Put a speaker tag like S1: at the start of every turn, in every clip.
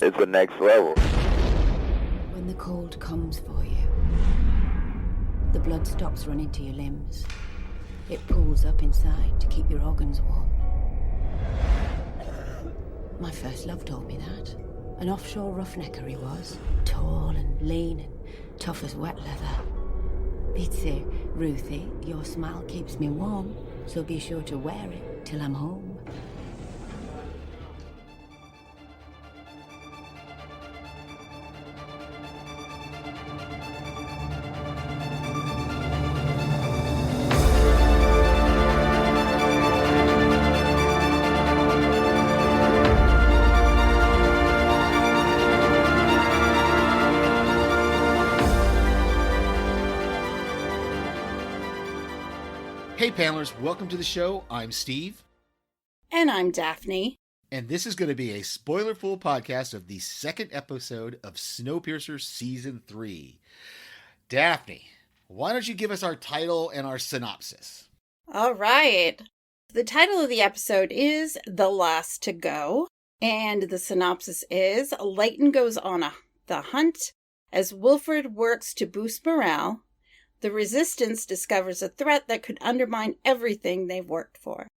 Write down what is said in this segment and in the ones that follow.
S1: it's the next level.
S2: When the cold comes for you, the blood stops running to your limbs. It pulls up inside to keep your organs warm. My first love told me that. An offshore roughnecker he was. Tall and lean and tough as wet leather. He'd say, "Ruthie, your smile keeps me warm, so be sure to wear it till I'm home."
S3: Hey panelers, welcome to the show. I'm Steve.
S4: And I'm Daphne.
S3: And this is going to be a spoiler-full podcast of the second episode of Snowpiercer Season 3. Daphne, why don't you give us our title and our synopsis?
S4: All right. The title of the episode is The Last to Go. And the synopsis is, Layton goes on the hunt as Wilford works to boost morale. The Resistance discovers a threat that could undermine everything they've worked for.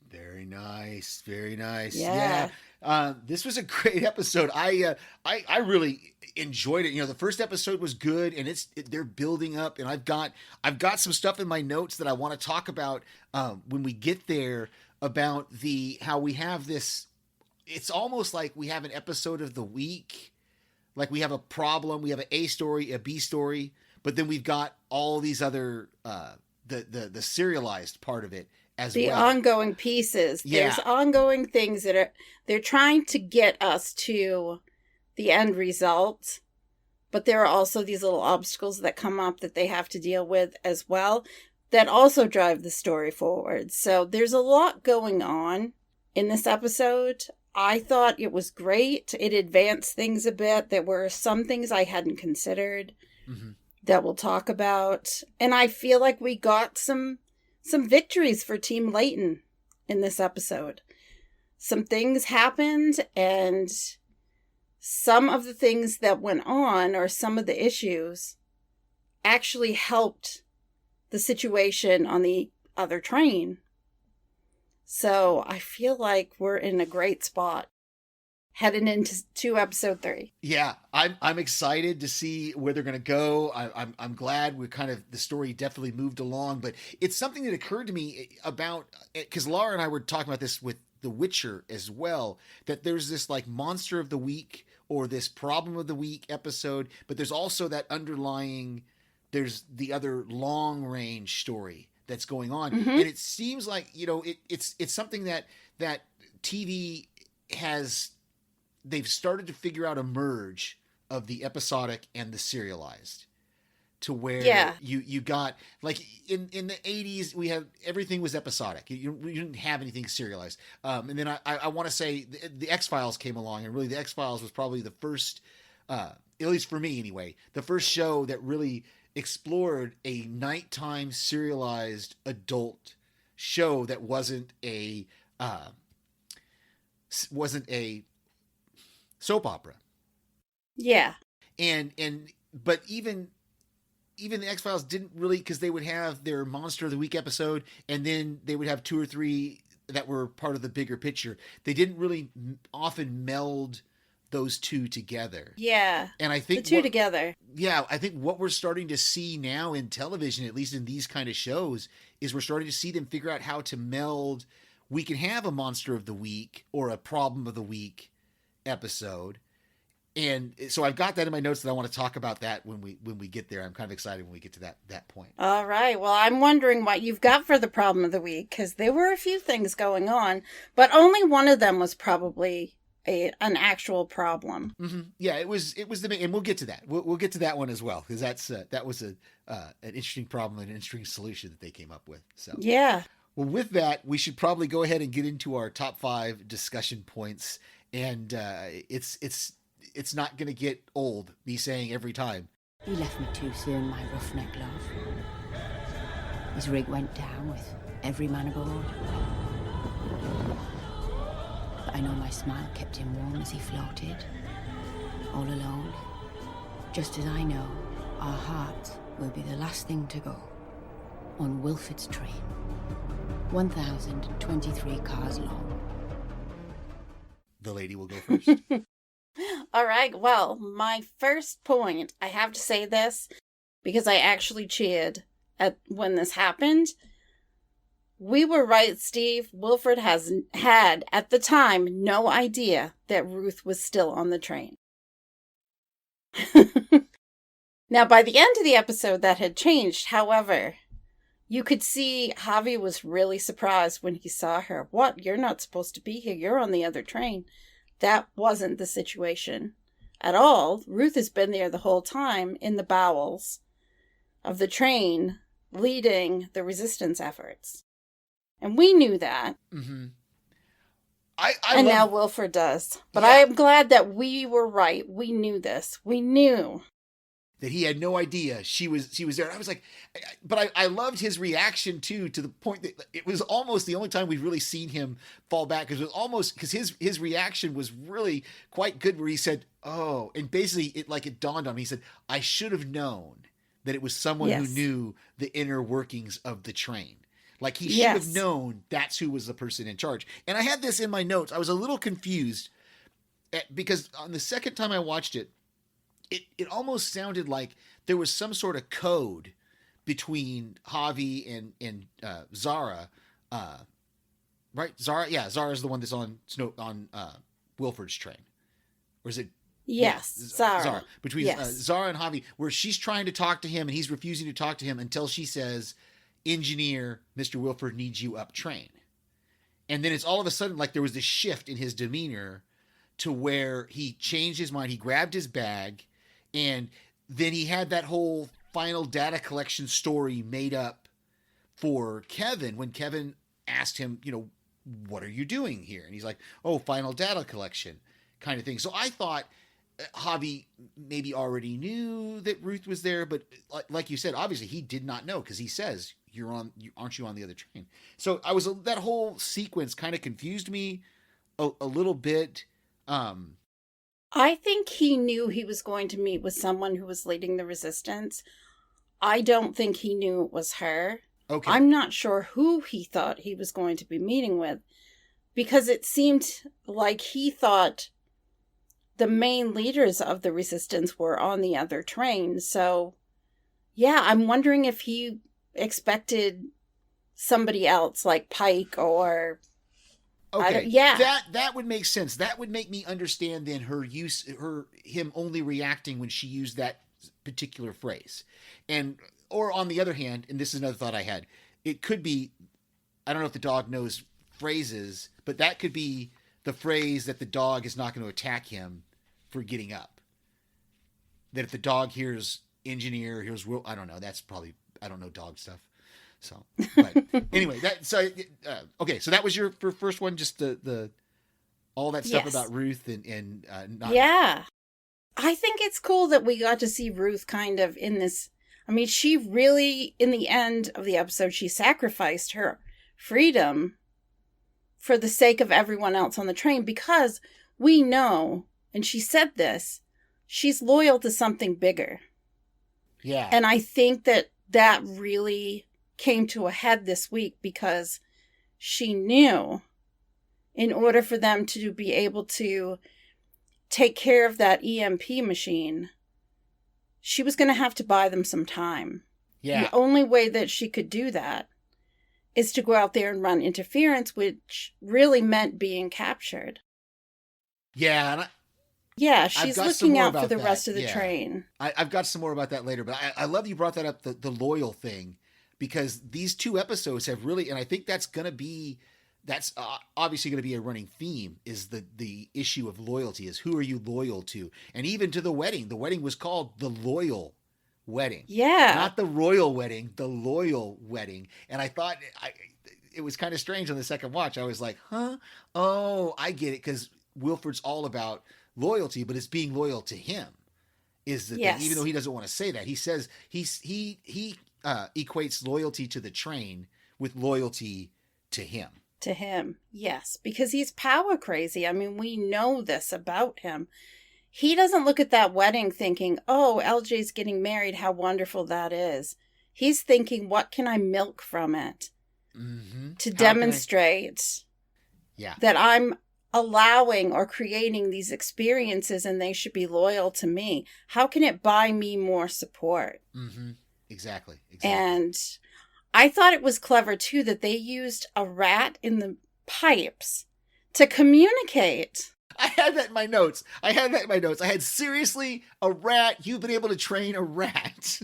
S3: Very nice. Very nice.
S4: Yeah.
S3: This was a great episode. I really enjoyed it. You know, the first episode was good, and they're building up, and I've got some stuff in my notes that I want to talk about when we get there about how we have this. It's almost like we have an episode of the week, like we have a problem, we have an A story, a B story. But then we've got all these other, the serialized part of it as well. The
S4: ongoing pieces.
S3: Yeah.
S4: There's ongoing things that they're trying to get us to the end result. But there are also these little obstacles that come up that they have to deal with as well that also drive the story forward. So there's a lot going on in this episode. I thought it was great. It advanced things a bit. There were some things I hadn't considered. Mm-hmm. That we'll talk about. And I feel like we got some victories for Team Layton in this episode. Some things happened, and some of the things that went on, or some of the issues, actually helped the situation on the other train. So I feel like we're in a great spot heading into episode 3.
S3: Yeah, I'm excited to see where they're going to go. I'm glad the story definitely moved along, but it's something that occurred to me about, because Laura and I were talking about this with The Witcher as well, that there's this like monster of the week or this problem of the week episode, but there's also that underlying, there's the other long range story that's going on. Mm-hmm. And it seems like, you know, it's something that TV has. They've started to figure out a merge of the episodic and the serialized, to where you got, like in the 80s, we had, everything was episodic. You didn't have anything serialized. And then I want to say the X-Files came along, and really the X-Files was probably the first, at least for me anyway, the first show that really explored a nighttime serialized adult show that wasn't a soap opera.
S4: Yeah.
S3: But even the X-Files didn't really, because they would have their Monster of the Week episode, and then they would have 2 or 3 that were part of the bigger picture. They didn't really often meld those two together.
S4: Yeah.
S3: And I think
S4: the two together.
S3: Yeah. I think what we're starting to see now in television, at least in these kind of shows, is we're starting to see them figure out how to meld. We can have a Monster of the Week or a Problem of the Week episode, and so I've got that in my notes that I want to talk about that when we get there. I'm kind of excited when we get to that point.
S4: All right. Well, I'm wondering what you've got for the problem of the week, because there were a few things going on, but only one of them was probably an actual problem.
S3: Mm-hmm. Yeah, it was the, and we'll get to that. We'll get to that one as well, because that was an interesting problem and an interesting solution that they came up with. So
S4: yeah.
S3: Well, with that, we should probably go ahead and get into our top 5 discussion points. And it's not going to get old, me saying every time.
S2: He left me too soon, my roughneck love. His rig went down with every man aboard. But I I know my smile kept him warm as he floated, all alone. Just as I know our hearts will be the last thing to go on Wilford's train. 1,023 cars long.
S3: The lady will go first.
S4: All right. Well, my first point, I have to say this because I actually cheered when this happened. We were right, Steve. Wilford had, at the time, no idea that Ruth was still on the train. Now, by the end of the episode, that had changed. However, you could see Javi was really surprised when he saw her. What? You're not supposed to be here. You're on the other train. That wasn't the situation at all. Ruth has been there the whole time in the bowels of the train, leading the resistance efforts. And we knew that.
S3: Mm-hmm.
S4: Now Wilford does. But
S3: Yeah.
S4: I am glad that we were right. We knew this. We knew
S3: that he had no idea she was there. And I was like, but I loved his reaction too, to the point that it was almost the only time we've really seen him fall back. Because his reaction was really quite good, where he said, "Oh," and basically it dawned on me. He said, "I should have known that it was someone who knew the inner workings of the train. Like he should have known that's who was the person in charge." And I had this in my notes. I was a little confused because on the second time I watched it, it almost sounded like there was some sort of code between Javi and Zara, right? Zara's the one that's on Wilford's train, or is it?
S4: Yes, Zara.
S3: Between Zara and Javi, where she's trying to talk to him and he's refusing to talk to him until she says, "Engineer, Mr. Wilford needs you up train." And then it's all of a sudden like there was this shift in his demeanor to where he changed his mind. He grabbed his bag, and then he had that whole final data collection story made up for Kevin when Kevin asked him, "What are you doing here?" And he's like, "Oh, final data collection," kind of thing. So I thought Javi maybe already knew that Ruth was there, but like you said, obviously he did not know, because he says, aren't you on the other train? So that whole sequence kind of confused me a little bit.
S4: I think he knew he was going to meet with someone who was leading the resistance. I don't think he knew it was her.
S3: Okay.
S4: I'm not sure who he thought he was going to be meeting with, because it seemed like he thought the main leaders of the resistance were on the other train. So, yeah, I'm wondering if he expected somebody else, like Pike or...
S3: Okay. That would make sense. That would make me understand then him only reacting when she used that particular phrase. Or on the other hand, and this is another thought I had, it could be, I don't know if the dog knows phrases, but that could be the phrase that the dog is not going to attack him for getting up. That if the dog hears engineer, hears Will, I don't know. That's probably, I don't know dog stuff. So, but anyway, okay. So that was your first one, just the all that stuff about Ruth and not.
S4: Yeah, I think it's cool that we got to see Ruth kind of in this. I mean, she really, in the end of the episode, she sacrificed her freedom for the sake of everyone else on the train, because we know, and she said this, she's loyal to something bigger.
S3: Yeah,
S4: and I think that really came to a head this week, because she knew in order for them to be able to take care of that EMP machine, she was going to have to buy them some time.
S3: Yeah.
S4: The only way that she could do that is to go out there and run interference, which really meant being captured.
S3: Yeah.
S4: She's looking out for the rest of the train.
S3: I've got some more about that later, but I love you brought that up, the loyal thing. Because these two episodes have really, and I think that's obviously going to be a running theme, is the issue of loyalty, is who are you loyal to? And even to the wedding was called the Loyal Wedding.
S4: Yeah.
S3: Not the Royal Wedding, the Loyal Wedding. And I thought it was kind of strange on the second watch. I was like, huh? Oh, I get it. Because Wilford's all about loyalty, but it's being loyal to him is the thing. Even though he doesn't want to say that. He says he equates loyalty to the train with loyalty to him.
S4: to him. Yes, because he's power crazy. I mean, we know this about him. He doesn't look at that wedding thinking, oh, LJ's getting married, how wonderful that is. He's thinking, what can I milk from it to demonstrate that I'm allowing or creating these experiences and they should be loyal to me? How can it buy me more support?
S3: Exactly.
S4: And I thought it was clever, too, that they used a rat in the pipes to communicate.
S3: I had that in my notes. I had seriously a rat. You've been able to train a rat.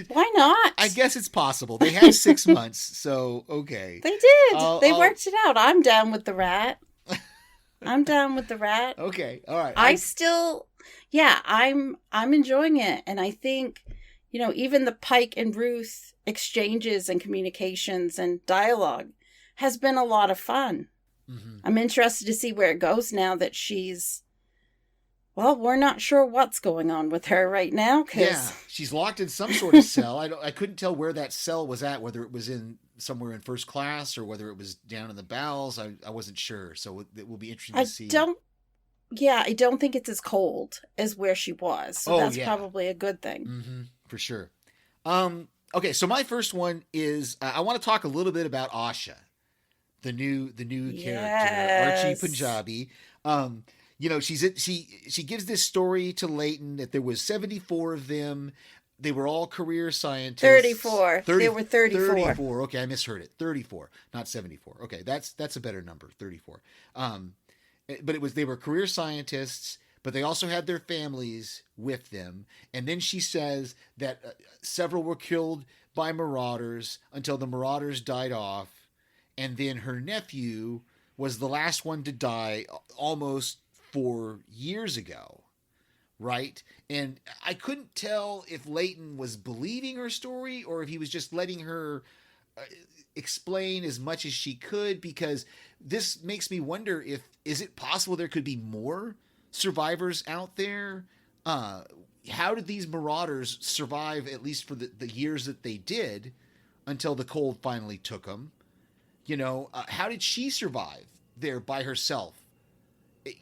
S4: Why not?
S3: I guess it's possible. They had 6 months, so okay.
S4: They did. They worked it out. I'm down with the rat.
S3: Okay, all right.
S4: I'm enjoying it. And I think, even the Pike and Ruth exchanges and communications and dialogue has been a lot of fun. I'm interested to see where it goes now that we're not sure what's going on with her right now.
S3: She's locked in some sort of cell. I couldn't tell where that cell was at, whether it was in somewhere in first class or whether it was down in the bowels. I wasn't sure. So it will be interesting to see.
S4: I don't think it's as cold as where she was. So that's probably a good thing.
S3: For sure. Okay, so my first one is I want to talk a little bit about Asha, the new character, Archie Punjabi. She gives this story to Layton that there was 74 of them. They were all career scientists.
S4: 34. They were 34.
S3: 34. Okay, I misheard it. 34, not 74. Okay, that's a better number. 34. But they were career scientists, but they also had their families with them. And then she says that several were killed by marauders until the marauders died off. And then her nephew was the last one to die almost 4 years ago. Right? And I couldn't tell if Layton was believing her story or if he was just letting her explain as much as she could, because this makes me wonder is it possible there could be more survivors out there? How did these marauders survive, at least for the years that they did, until the cold finally took them? How did she survive there by herself? It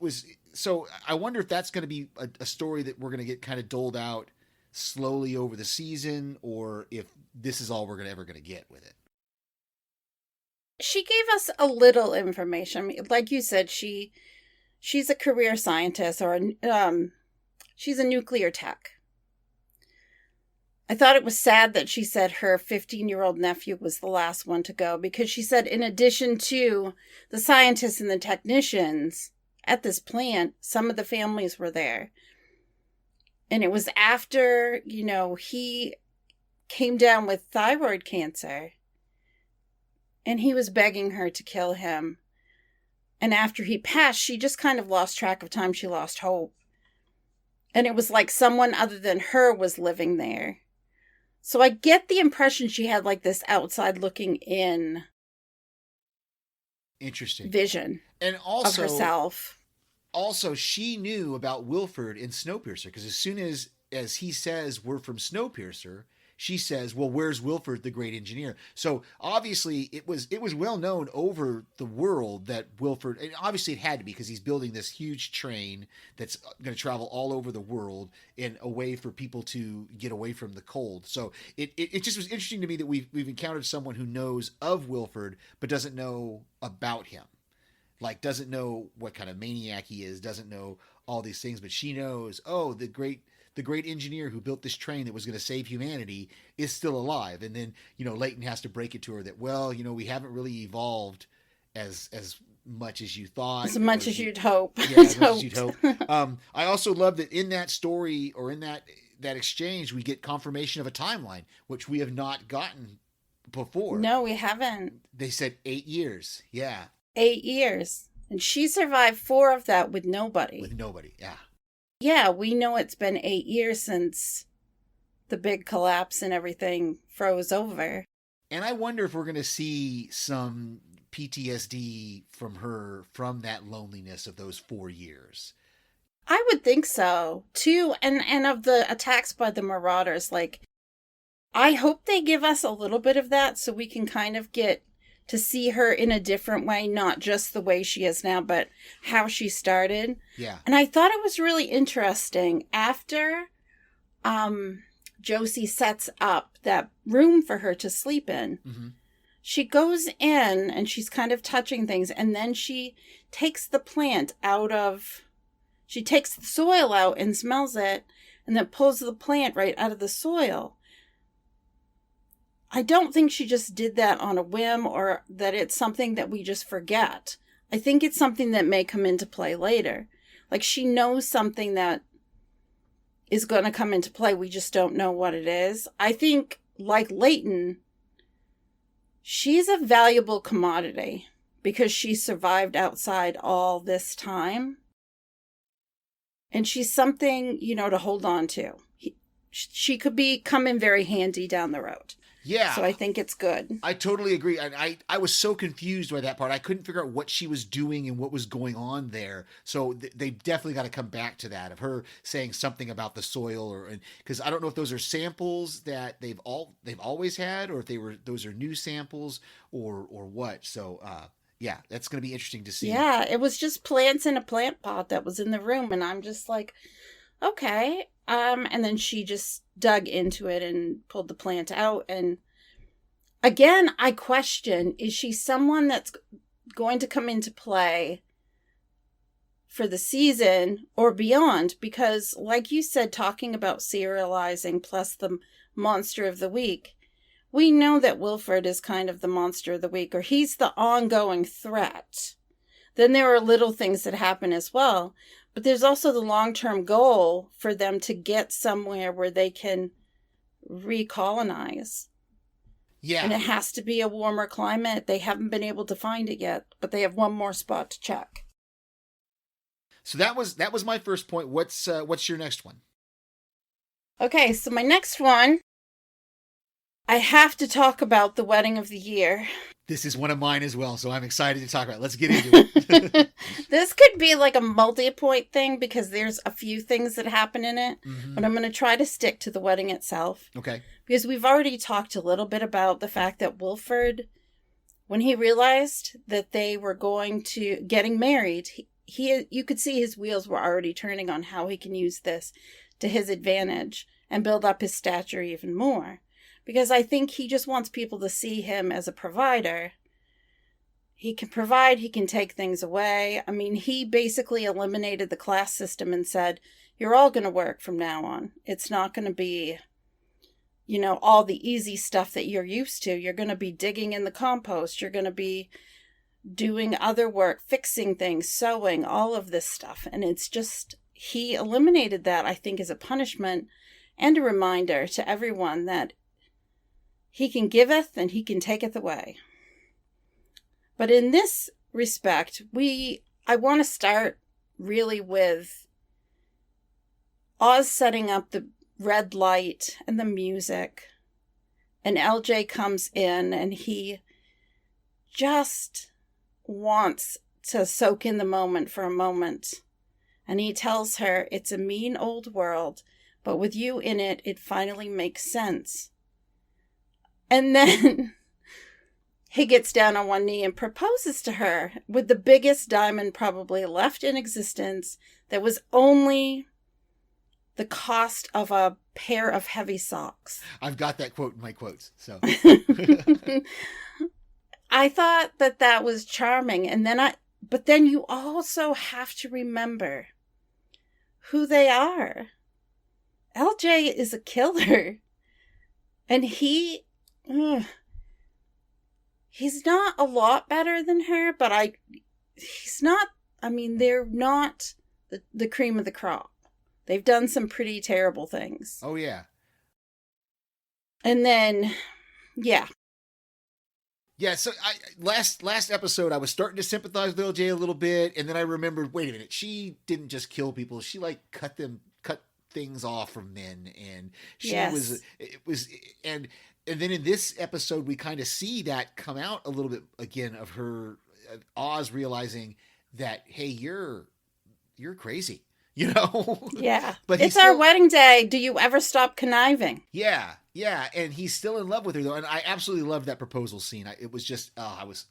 S3: was... So I wonder if that's going to be a story that we're going to get kind of doled out slowly over the season, or if this is all we're ever going to get with it.
S4: She gave us a little information. I mean, like you said, she's a career scientist, or she's a nuclear tech. I thought it was sad that she said her 15-year-old nephew was the last one to go, because she said in addition to the scientists and the technicians at this plant, some of the families were there. And it was after, he came down with thyroid cancer. And he was begging her to kill him. And after he passed, she just kind of lost track of time. She lost hope. And it was like someone other than her was living there. So I get the impression she had like this outside looking in vision
S3: and also
S4: of herself.
S3: Also, she knew about Wilford in Snowpiercer, because as soon as he says we're from Snowpiercer, she says, well, where's Wilford, the great engineer? So obviously it was well known over the world that Wilford, and obviously it had to be, because he's building this huge train that's going to travel all over the world in a way for people to get away from the cold. So it just was interesting to me that we've encountered someone who knows of Wilford but doesn't know about him. Like, doesn't know what kind of maniac he is, doesn't know all these things, but she knows, the great engineer who built this train that was going to save humanity is still alive. And then, Layton has to break it to her that, we haven't really evolved as much as you thought.
S4: As much as you'd hope.
S3: Yeah, as much as you'd hope. I also love that in that story, or in that exchange, we get confirmation of a timeline, which we have not gotten before.
S4: No, we haven't.
S3: They said 8 years. Yeah.
S4: 8 years. And she survived 4 of that with nobody.
S3: Yeah.
S4: Yeah, we know it's been 8 years since the big collapse and everything froze over.
S3: And I wonder if we're going to see some PTSD from her from that loneliness of those 4 years.
S4: I would think so, too. And of the attacks by the marauders, I hope they give us a little bit of that so we can kind of get to see her in a different way, not just the way she is now, but how she started.
S3: Yeah.
S4: And I thought it was really interesting. After Josie sets up that room for her to sleep in,
S3: Mm-hmm.
S4: she goes in and she's kind of touching things, and then she takes the plant out of... She takes the soil out and smells it, and then pulls the plant right out of the soil. I don't think she just did that on a whim, or that it's something that we just forget. I think it's something that may come into play later. Like, she knows something that is going to come into play. We just don't know what it is. I think, like Layton, she's a valuable commodity because she survived outside all this time. And she's something, to hold on to. She could come in very handy down the road.
S3: Yeah.
S4: So I think it's good.
S3: I totally agree. And I was so confused by that part. I couldn't figure out what she was doing and what was going on there. So they definitely got to come back to that, of her saying something about the soil, because I don't know if those are samples that they've always had, or if those are new samples or what. So, yeah, that's going to be interesting to see.
S4: Yeah, it was just plants in a plant pot that was in the room. And I'm just like, okay. And then she just dug into it and pulled the plant out. And again, I question, is she someone that's going to come into play for the season or beyond? Because like you said, talking about serializing plus the monster of the week, we know that Wilford is kind of the monster of the week, or he's the ongoing threat. Then there are little things that happen as well. But there's also the long-term goal for them to get somewhere where they can recolonize.
S3: Yeah.
S4: And it has to be a warmer climate. They haven't been able to find it yet, but they have one more spot to check.
S3: So that was my first point. What's your next one?
S4: Okay, so my next one, I have to talk about the wedding of the year.
S3: This is one of mine as well, so I'm excited to talk about it. Let's get into it.
S4: This could be like a multi-point thing because there's a few things that happen in it, but I'm going to try to stick to the wedding itself.
S3: Okay.
S4: Because we've already talked a little bit about the fact that Wilford, when he realized that they were getting married, you could see his wheels were already turning on how he can use this to his advantage and build up his stature even more. Because I think he just wants people to see him as a provider. He can provide, he can take things away. I mean, he basically eliminated the class system and said, you're all going to work from now on. It's not going to be, all the easy stuff that you're used to. You're going to be digging in the compost. You're going to be doing other work, fixing things, sewing, all of this stuff. And it's just, he eliminated that, I think, as a punishment and a reminder to everyone that he can giveth and he can taketh away. But in this respect, I want to start really with Oz setting up the red light and the music. And LJ comes in and he just wants to soak in the moment for a moment. And he tells her, it's a mean old world, but with you in it, it finally makes sense. And then he gets down on one knee and proposes to her with the biggest diamond probably left in existence that was only the cost of a pair of heavy socks.
S3: I've got that quote in my quotes. So
S4: I thought that was charming. And but then you also have to remember who they are. LJ is a killer. And he's not a lot better than her, but they're not the cream of the crop. They've done some pretty terrible things.
S3: Oh, yeah.
S4: And then, yeah.
S3: Yeah, so last episode, I was starting to sympathize with LJ a little bit, and then I remembered, wait a minute, she didn't just kill people, she, cut things off from men, and she and then in this episode, we kind of see that come out a little bit again of her, Oz realizing that, hey, you're crazy. you know?
S4: Yeah.
S3: But
S4: it's our wedding day. Do you ever stop conniving?
S3: Yeah. And he's still in love with her though. And I absolutely loved that proposal scene. It was just,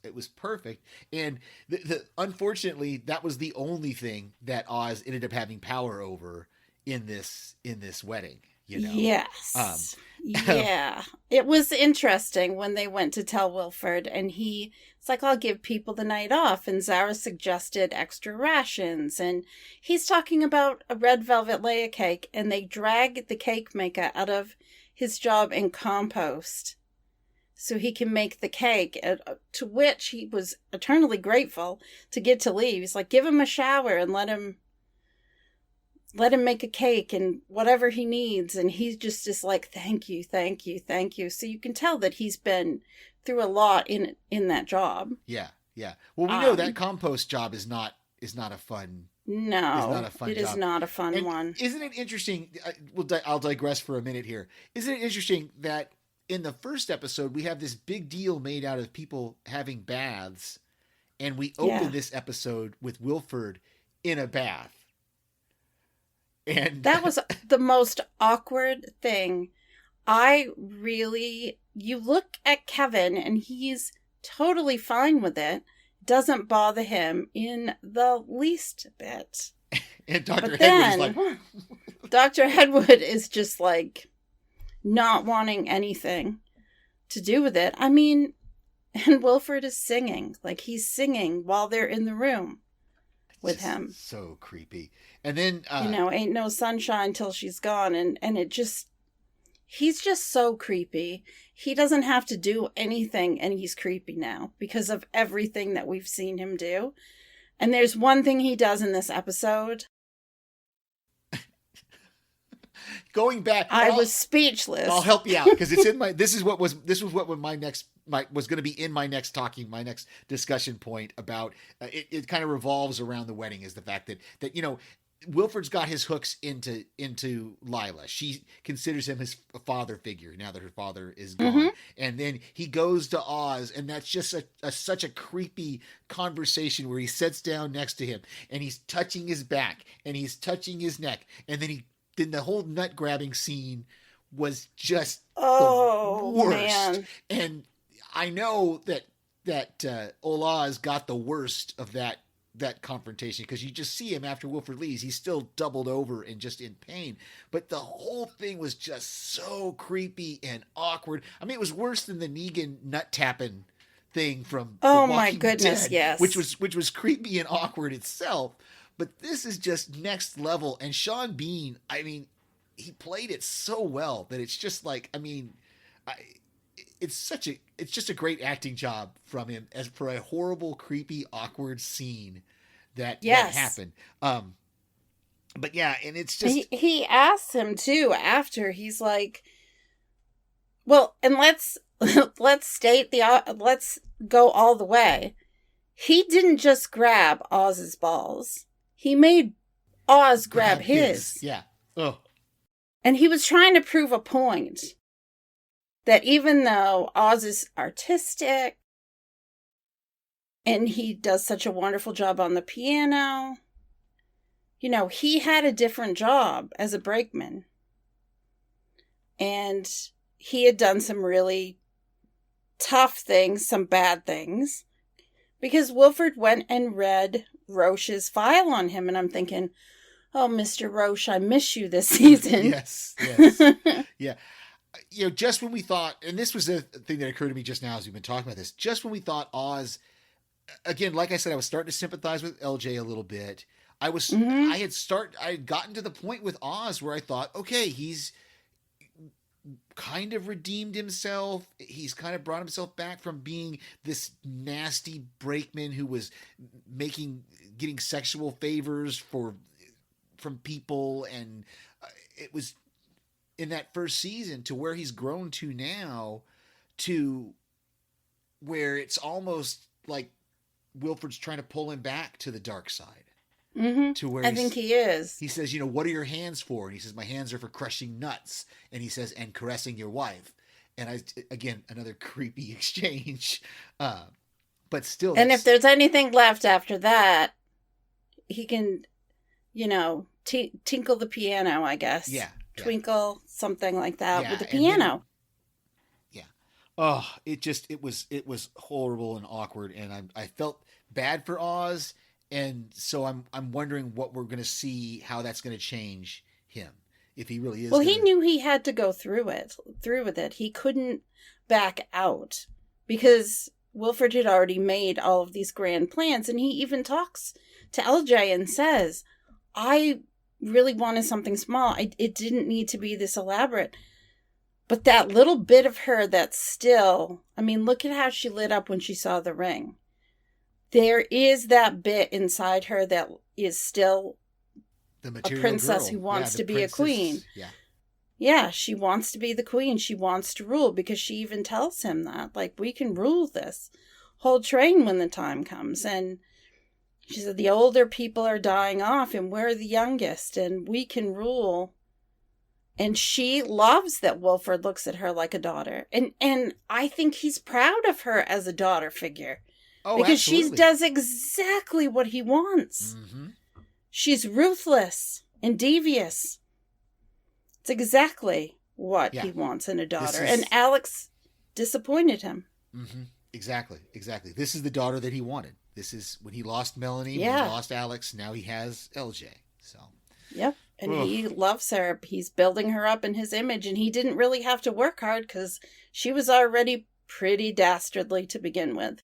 S3: it was perfect. And unfortunately, that was the only thing that Oz ended up having power over in this wedding, you know?
S4: Yes. Yeah. It was interesting when they went to tell Wilford, and it's like, I'll give people the night off. And Zara suggested extra rations. And he's talking about a red velvet layer cake, and they drag the cake maker out of his job in compost so he can make the cake, to which he was eternally grateful to get to leave. He's like, give him a shower and let him make a cake and whatever he needs. And he's just like, thank you, thank you, thank you. So you can tell that he's been through a lot in that job.
S3: Yeah. Well, we know that compost job is not a fun.
S4: No,
S3: it's not a fun
S4: it
S3: job.
S4: is not a fun one.
S3: Isn't it interesting? I'll digress for a minute here. Isn't it interesting that in the first episode we have this big deal made out of people having baths, and we open this episode with Wilford in a bath. And
S4: that was the most awkward thing. You look at Kevin and he's totally fine with it. Doesn't bother him in the least bit.
S3: And Dr. Hedward is like...
S4: Dr. Hedward is just like not wanting anything to do with it. I mean, and Wilford is singing. Like, he's singing while they're in the room with him.
S3: So creepy. And then...
S4: ain't no sunshine till she's gone. And it just... He's just so creepy. He doesn't have to do anything, and he's creepy now because of everything that we've seen him do. And there's one thing he does in this episode.
S3: Going back,
S4: I was speechless.
S3: I'll help you out because it's in my. This was what my next was going to be in my next discussion point about. It kind of revolves around the wedding, is the fact that Wilford's got his hooks into Lila. She considers him his father figure now that her father is gone. Mm-hmm. And then he goes to Oz, and that's just such a creepy conversation where he sits down next to him and he's touching his back and he's touching his neck. And then the whole nut grabbing scene was just the worst. Man. And I know that Olaz got the worst of that confrontation because you just see him after Wilford leaves. He's still doubled over and just in pain. But the whole thing was just so creepy and awkward. I mean, it was worse than the Negan nut tapping thing from
S4: my goodness,
S3: Dead,
S4: yes,
S3: which was creepy and awkward itself. But this is just next level. And Sean Bean, I mean, he played it so well that it's just like, I mean, it's just a great acting job from him as for a horrible, creepy, awkward scene that happened. But yeah, and it's just
S4: he asks him too after. He's like, well, and let's go all the way. He didn't just grab Oz's balls. He made Oz grab his.
S3: Yeah. Oh.
S4: And he was trying to prove a point. That even though Oz is artistic and he does such a wonderful job on the piano, he had a different job as a brakeman. And he had done some really tough things, some bad things, because Wilford went and read Roche's file on him. And I'm thinking, oh, Mr. Roche, I miss you this season.
S3: Yes. Yeah. Just when we thought, and this was a thing that occurred to me just now as we've been talking about this, just when we thought Oz, again, like I said, I was starting to sympathize with LJ a little bit. I had gotten to the point with Oz where I thought, okay, he's kind of redeemed himself. He's kind of brought himself back from being this nasty brakeman who was getting sexual favors from people. And it was in that first season to where he's grown to now, to where it's almost like Wilford's trying to pull him back to the dark side.
S4: Mm-hmm.
S3: To where
S4: I think he is.
S3: He says, what are your hands for? And he says, my hands are for crushing nuts. And he says, and caressing your wife. And again, another creepy exchange. But still.
S4: And if there's anything left after that, he can, tinkle the piano, I guess.
S3: Yeah.
S4: Twinkle, something like that, with the
S3: and
S4: piano.
S3: Oh, it was horrible and awkward, and I felt bad for Oz, and so I'm wondering what we're going to see, how that's going to change him, if he really is.
S4: Well, he knew he had to go through with it. He couldn't back out because Wilford had already made all of these grand plans, and he even talks to LJ and says, "I really wanted something small. It didn't need to be this elaborate." But that little bit of her that's still, I mean, look at how she lit up when she saw the ring. There is that bit inside her that is still
S3: the
S4: a princess
S3: girl.
S4: who wants to be
S3: princess,
S4: a queen.
S3: Yeah.
S4: Yeah, she wants to be the queen. She wants to rule, because she even tells him that, like, we can rule this whole train when the time comes. And she said, the older people are dying off and we're the youngest and we can rule. And she loves that Wilford looks at her like a daughter. And I think he's proud of her as a daughter figure.
S3: Oh,
S4: because
S3: absolutely.
S4: she does exactly what he wants.
S3: Mm-hmm.
S4: She's ruthless and devious. It's exactly what he wants in a daughter. And Alex disappointed him.
S3: Mm-hmm. Exactly. This is the daughter that he wanted. This is when he lost Melanie, when he lost Alex, now he has LJ. So.
S4: Yep. And he loves her. He's building her up in his image, and he didn't really have to work hard because she was already pretty dastardly to begin with.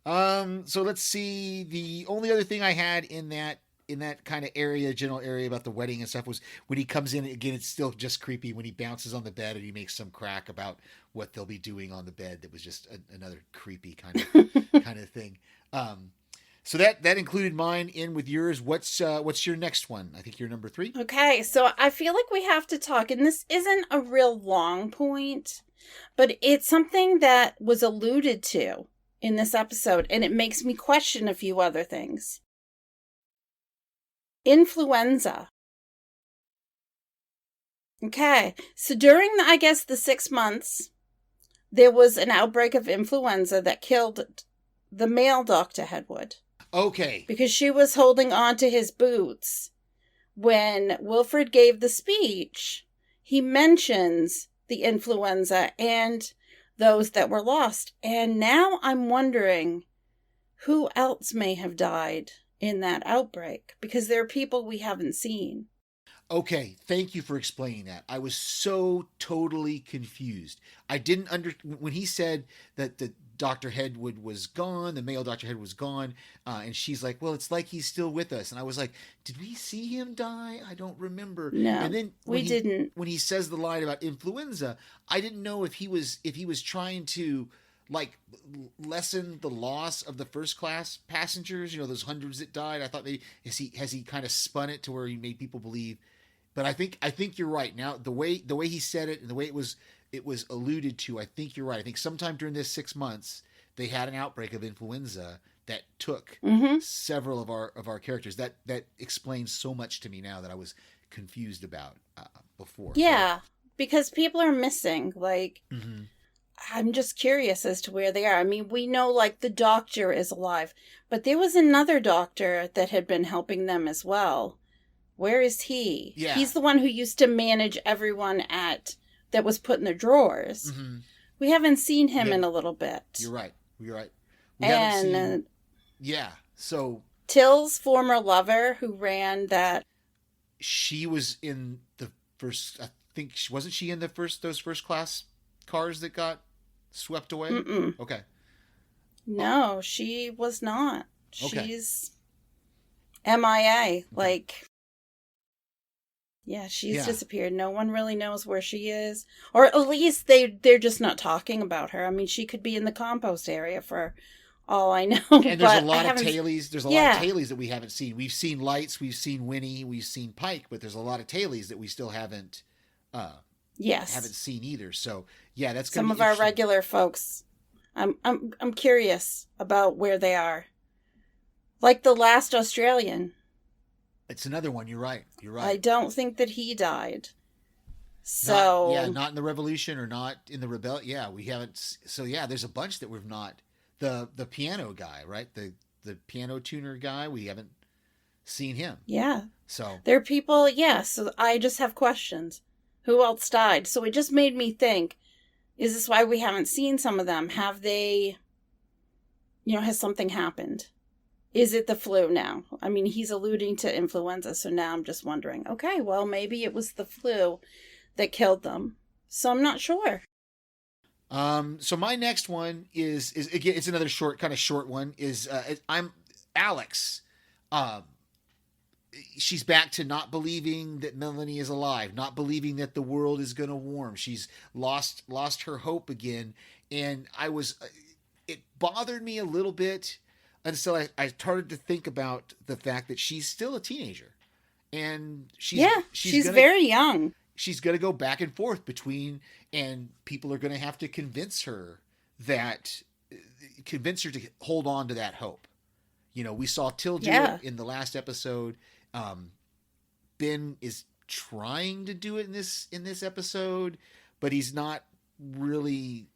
S3: So let's see. The only other thing I had in that kind of area, general area about the wedding and stuff, was when he comes in again. It's still just creepy when he bounces on the bed and he makes some crack about what they'll be doing on the bed. That was just another creepy kind of thing. So that included mine in with yours. What's your next one? I think you're number 3.
S4: Okay, so I feel like we have to talk, and this isn't a real long point, but it's something that was alluded to in this episode, and it makes me question a few other things. Influenza. Okay, so during, the 6 months, there was an outbreak of influenza that killed the male Dr. Hedwood.
S3: Okay.
S4: Because she was holding on to his boots. When Wilford gave the speech, he mentions the influenza and those that were lost. And now I'm wondering who else may have died in that outbreak, because there are people we haven't seen.
S3: Okay, thank you for explaining that. I was so totally confused. I didn't when he said that the Dr. Hedwood was gone, the male Dr. Hedwood was gone, and she's like, well, it's like he's still with us. And I was like, did we see him die? I don't remember.
S4: No,
S3: and then
S4: we didn't.
S3: When he says the line about influenza, I didn't know if he was trying to like lessen the loss of the first class passengers, those hundreds that died. I thought maybe has he kind of spun it to where he made people believe. But I think you're right. Now the way he said it and the way it was alluded to, I think you're right. I think sometime during this 6 months they had an outbreak of influenza that took several of our characters. That explains so much to me now that I was confused about before.
S4: Yeah, because people are missing. Like, I'm just curious as to where they are. I mean, we know like the doctor is alive, but there was another doctor that had been helping them as well. Where is he?
S3: Yeah.
S4: He's the one who used to manage everyone that was put in their drawers.
S3: Mm-hmm.
S4: We haven't seen him in a little bit.
S3: You're right. We
S4: and
S3: haven't seen. So
S4: Till's former lover, who ran that.
S3: She was in the first. I think wasn't she in those first class cars that got swept away?
S4: Mm-mm.
S3: Okay.
S4: No, she was not.
S3: Okay.
S4: She's MIA. Like. Yeah, she's disappeared. No one really knows where she is. Or at least they're just not talking about her. I mean, she could be in the compost area for all I know.
S3: And there's a lot of tailies. There's a lot of tailies that we haven't seen. We've seen Lights, we've seen Winnie, we've seen Pike, but there's a lot of tailies that we still haven't seen either. So yeah, that's
S4: some of our regular folks. I'm curious about where they are. Like the last Australian.
S3: It's another one. You're right.
S4: I don't think that he died. So
S3: not in the Revolution or not in the Rebellion. Yeah, we haven't. So yeah, there's a bunch that we've not. The piano guy, right? The piano tuner guy. We haven't seen him.
S4: Yeah.
S3: So
S4: There are people, so I just have questions. Who else died? So it just made me think, is this why we haven't seen some of them? Have they, has something happened? Is it the flu now? I mean, he's alluding to influenza, so now I'm just wondering, okay, well, maybe it was the flu that killed them. So I'm not sure.
S3: So my next one is again, it's another short one, is I'm Alex. She's back to not believing that Melanie is alive, not believing that the world is going to warm. She's lost her hope again. And it bothered me a little bit until I started to think about the fact that she's still a teenager. And she's
S4: very young.
S3: She's going to go back and forth between, and people are going to have to convince her to hold on to that hope. We saw Till do it in the last episode. Ben is trying to do it in this episode, but he's not really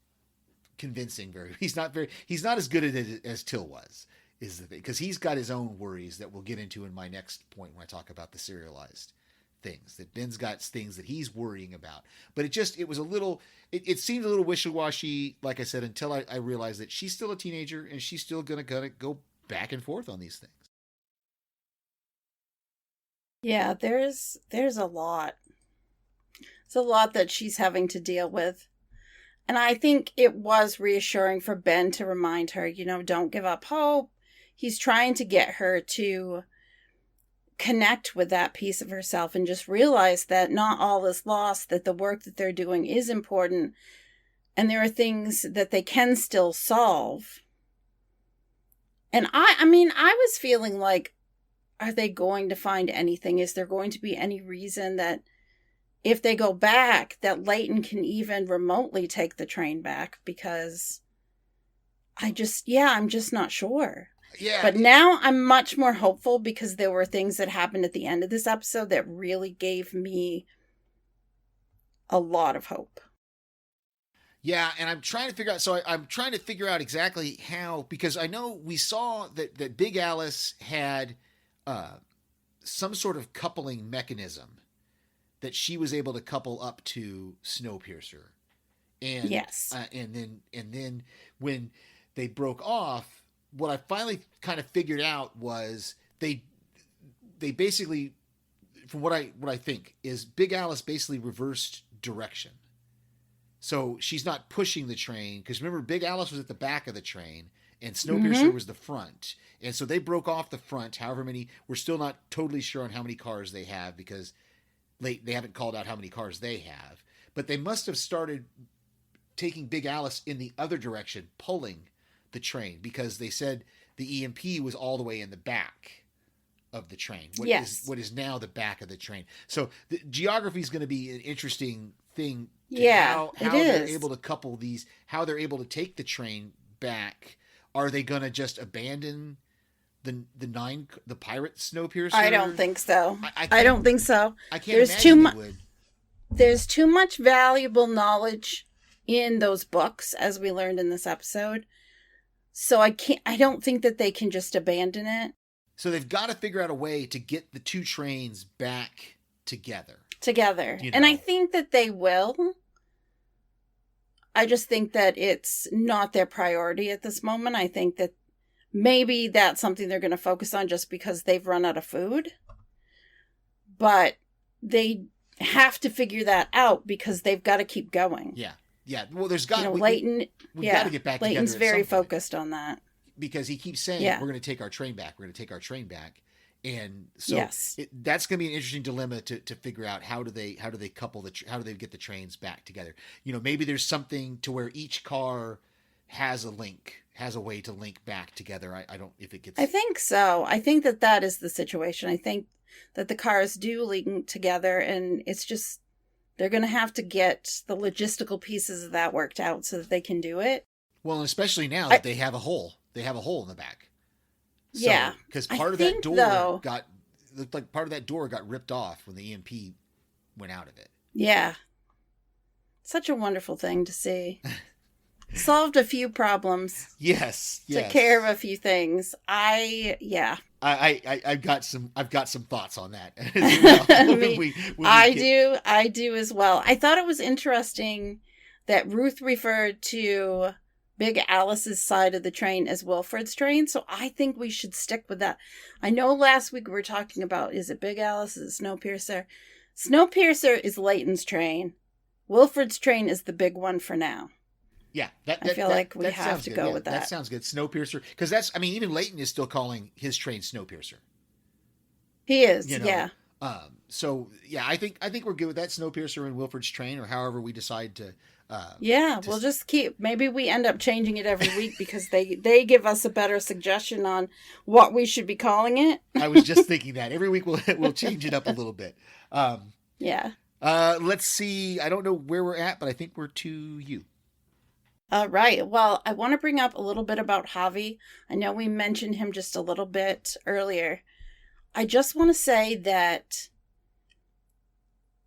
S3: convincing he's not as good at it as Till was, is the thing, because he's got his own worries that we'll get into in my next point when I talk about the serialized things, that Ben's got things that he's worrying about. But it was a little, it seemed a little wishy-washy, like I said, until I realized that she's still a teenager and she's still gonna go back and forth on these things.
S4: Yeah, there's a lot. It's a lot that she's having to deal with. And I think it was reassuring for Ben to remind her, don't give up hope. He's trying to get her to connect with that piece of herself and just realize that not all is lost, that the work that they're doing is important, and there are things that they can still solve. And I was feeling like, are they going to find anything? Is there going to be any reason that if they go back, that Layton can even remotely take the train back? Because I'm just not sure.
S3: Yeah.
S4: But now I'm much more hopeful, because there were things that happened at the end of this episode that really gave me a lot of hope.
S3: Yeah, and I'm trying to figure out. So I'm trying to figure out exactly how, because I know we saw that Big Alice had some sort of coupling mechanism that she was able to couple up to Snowpiercer, and
S4: yes,
S3: and then when they broke off, what I finally kind of figured out was they basically, from what I think, is Big Alice basically reversed direction. So she's not pushing the train, because remember, Big Alice was at the back of the train and Snowpiercer was the front. And so they broke off the front, however many, we're still not totally sure on how many cars they have, because they haven't called out how many cars they have. But they must have started taking Big Alice in the other direction, pulling the train, because they said the EMP was all the way in the back of the train. What is now the back of the train. So the geography is going to be an interesting thing. How they're able to couple these, how they're able to take the train back. Are they going to just abandon the pirate Snowpiercer?
S4: I don't think so.
S3: I
S4: don't think so.
S3: I can't imagine they would.
S4: There's too much valuable knowledge in those books, as we learned in this episode. So I don't think that they can just abandon it.
S3: So they've got to figure out a way to get the two trains back together.
S4: And I think that they will. I just think that it's not their priority at this moment. I think that maybe that's something they're going to focus on just because they've run out of food. But they have to figure that out, because they've got to keep going.
S3: Yeah. Well, there's got
S4: Layton.
S3: We've got to get back together.
S4: Layton's very focused on that,
S3: because he keeps saying, "We're going to take our train back. We're going to take our train back." And so that's going to be an interesting dilemma to figure out how do they couple how do they get the trains back together? Maybe there's something to where each car has a way to link back together. I don't, if it gets.
S4: I think so. I think that is the situation. I think that the cars do link together, and it's just, they're going to have to get the logistical pieces of that worked out so that they can do it.
S3: Well, and especially now that they have a hole. They have a hole in the back. So, because part of that door looked like part of that door got ripped off when the EMP went out of it.
S4: Yeah. Such a wonderful thing to see. Solved a few problems.
S3: Yes.
S4: Took care of a few things.
S3: I've got some thoughts on that as well.
S4: I do as well. I thought it was interesting that Ruth referred to Big Alice's side of the train as Wilford's train, so I think we should stick with that. I know last week we were talking about, is it Big Alice, is it Snowpiercer? Snowpiercer is Layton's train. Wilford's train is the big one for now.
S3: Yeah,
S4: I feel like we have to go with that.
S3: That sounds good. Snowpiercer, because even Layton is still calling his train Snowpiercer.
S4: He is, yeah.
S3: So yeah, I think we're good with that. Snowpiercer and Wilford's train, or however we decide to.
S4: We'll just keep. Maybe we end up changing it every week because they give us a better suggestion on what we should be calling it.
S3: I was just thinking that every week we'll change it up a little bit.
S4: Yeah.
S3: Let's see. I don't know where we're at, but I think we're to you.
S4: Right. Well, I want to bring up a little bit about Javi. I know we mentioned him just a little bit earlier. I just want to say that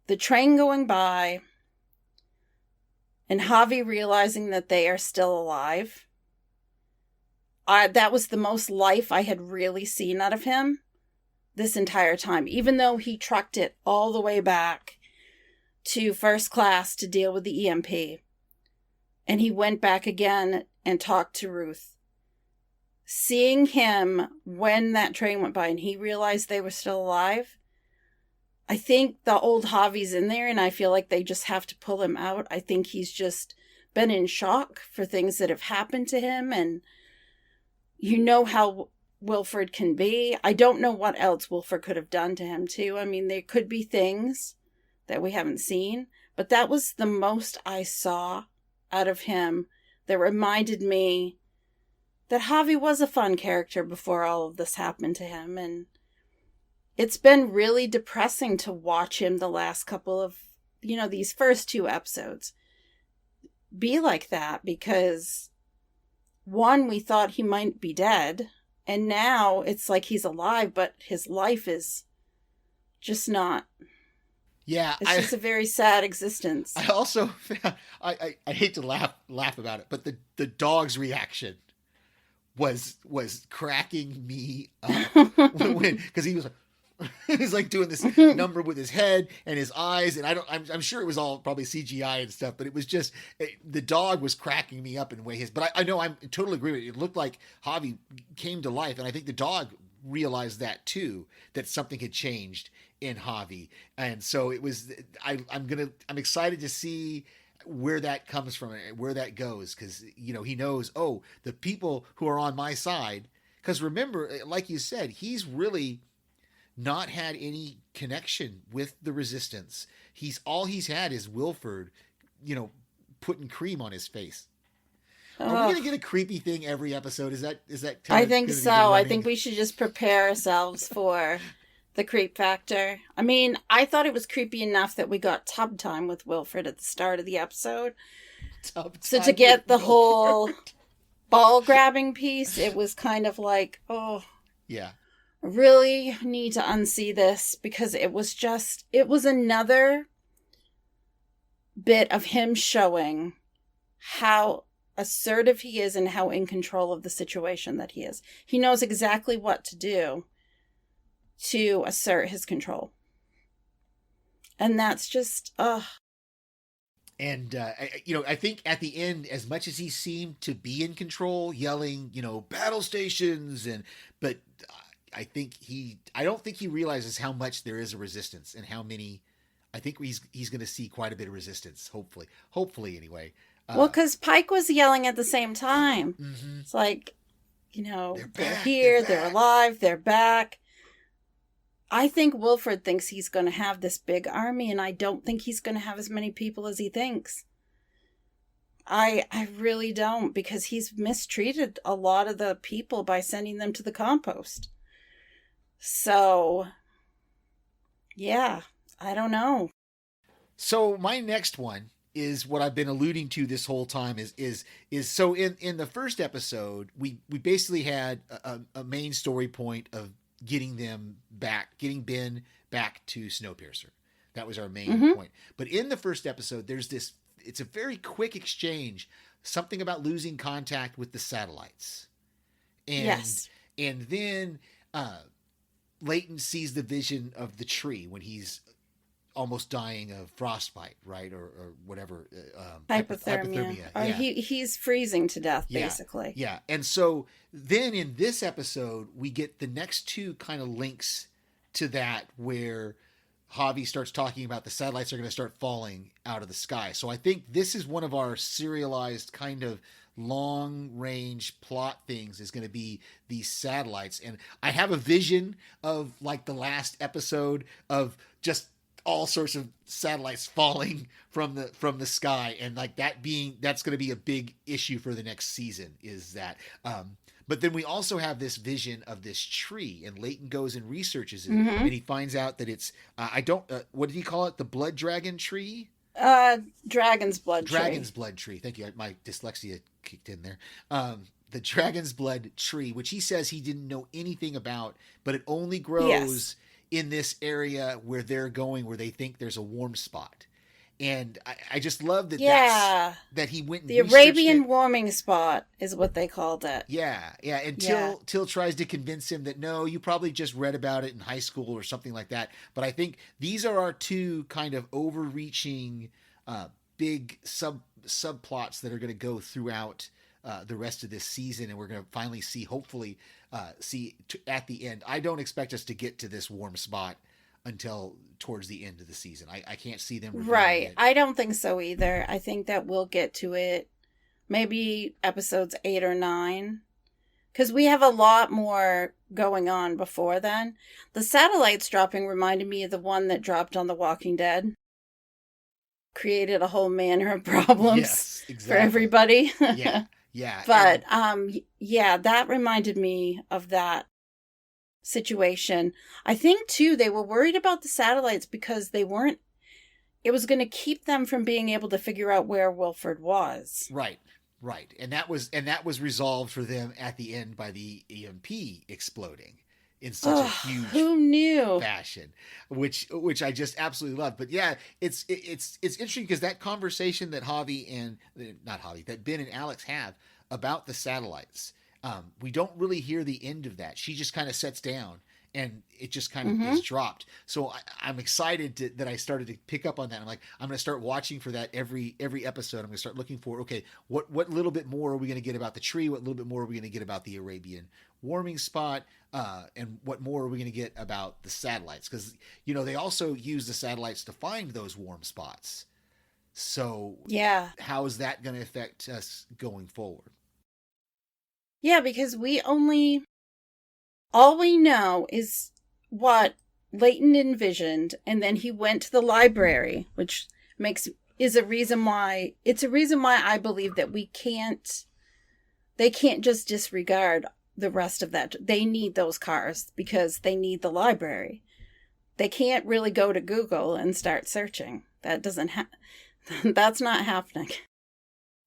S4: the train going by and Javi realizing that they are still alive, that was the most life I had really seen out of him this entire time. Even though he trucked it all the way back to first class to deal with the EMP. And he went back again and talked to Ruth. Seeing him when that train went by and he realized they were still alive, I think the old Javi's in there and I feel like they just have to pull him out. I think he's just been in shock for things that have happened to him. And you know how Wilford can be. I don't know what else Wilford could have done to him too. I mean, there could be things that we haven't seen, but that was the most I saw out of him that reminded me that Javi was a fun character before all of this happened to him. And it's been really depressing to watch him the last couple of, these first 2 episodes be like that, because one, we thought he might be dead, and now it's like he's alive, but his life is just not.
S3: Yeah,
S4: it's just a very sad existence.
S3: I also, I hate to laugh about it, but the dog's reaction was cracking me up because he was he's like doing this number with his head and his eyes, and I'm sure it was all probably CGI and stuff, but it was just the dog was cracking me up in ways. But I know I'm totally agree with you. It looked like Javi came to life, and I think the dog realized that too, that something had changed in Javi. And so it was, I'm excited to see where that comes from, where that goes. Cause he knows, the people who are on my side, cause remember, like you said, he's really not had any connection with the resistance. All he's had is Wilford, putting cream on his face. Are we going to get a creepy thing every episode? Is that?
S4: I think so. I think we should just prepare ourselves for the creep factor. I mean, I thought it was creepy enough that we got tub time with Wilford at the start of the episode. So to get the whole ball grabbing piece, it was kind of like,
S3: yeah,
S4: I really need to unsee this, because it was another bit of him showing how assertive he is and how in control of the situation that he is. He knows exactly what to do to assert his control. And that's just,
S3: And, I think at the end, as much as he seemed to be in control, yelling, battle stations, but I don't think he realizes how much there is a resistance and how many, I think he's going to see quite a bit of resistance, hopefully anyway.
S4: Well, because Pike was yelling at the same time.
S3: Mm-hmm.
S4: It's like, they're here, they're alive, they're back. I think Wilford thinks he's going to have this big army, and I don't think he's going to have as many people as he thinks. I really don't, because he's mistreated a lot of the people by sending them to the compost. So, yeah, I don't know.
S3: So my next one is what I've been alluding to this whole time is so in the first episode, we basically had a main story point of getting Ben back to Snowpiercer. That was our main point. But in the first episode, it's a very quick exchange. something about losing contact with the satellites. And,
S4: Yes.
S3: And then Layton sees the vision of the tree when he's almost dying of frostbite, right? Or whatever.
S4: Hypothermia. Or
S3: Yeah.
S4: he's freezing to death,
S3: Yeah.
S4: basically.
S3: Yeah. And so then in this episode, we get the next two kind of links to that where Javi starts talking about the satellites are going to start falling out of the sky. So I think this is one of our serialized kind of long range plot things is going to be these satellites. And I have a vision of like the last episode of just all sorts of satellites falling from the sky, and like that's going to be a big issue for the next season is that but then we also have this vision of this tree, and Layton goes and researches it, and he finds out that it's what did he call it, the blood dragon tree?
S4: Dragon's blood tree.
S3: Dragon's blood tree. Thank you. My dyslexia kicked in there. The dragon's blood tree, which he says he didn't know anything about, but it only grows in this area where they're going, where they think there's a warm spot. And I just love that that he went and
S4: the Arabian warming spot is what they called it.
S3: Yeah. And Till tries to convince him that no, you probably just read about it in high school or something like that. But I think these are our two kind of overreaching big subplots that are going to go throughout the rest of this season, and we're going to finally see, hopefully, at the end. I don't expect us to get to this warm spot until towards the end of the season. I can't see them.
S4: Right.
S3: It.
S4: I don't think so either. I think that we'll get to it maybe episodes 8 or 9. Because we have a lot more going on before then. The satellites dropping reminded me of the one that dropped on The Walking Dead. Created a whole manner of problems for everybody.
S3: Yeah.
S4: But, that reminded me of that situation. I think, too, they were worried about the satellites because it was going to keep them from being able to figure out where Wilford was.
S3: Right. And that was resolved for them at the end by the EMP exploding in such a huge fashion, which I just absolutely love. But yeah, it's interesting because that conversation that that Ben and Alex have about the satellites, we don't really hear the end of that. She just kind of sets down and it just kind of is dropped. So I'm excited that I started to pick up on that. I'm like, I'm going to start watching for that every episode. I'm going to start looking for, okay, what little bit more are we going to get about the tree? What little bit more are we going to get about the Arabian warming spot? And what more are we going to get about the satellites? Because, they also use the satellites to find those warm spots. So how is that going to affect us going forward?
S4: Yeah, because all we know is what Layton envisioned, and then he went to the library, which is a reason why I believe that they can't just disregard the rest of that. They need those cars because they need the library. They can't really go to Google and start searching. That's not happening.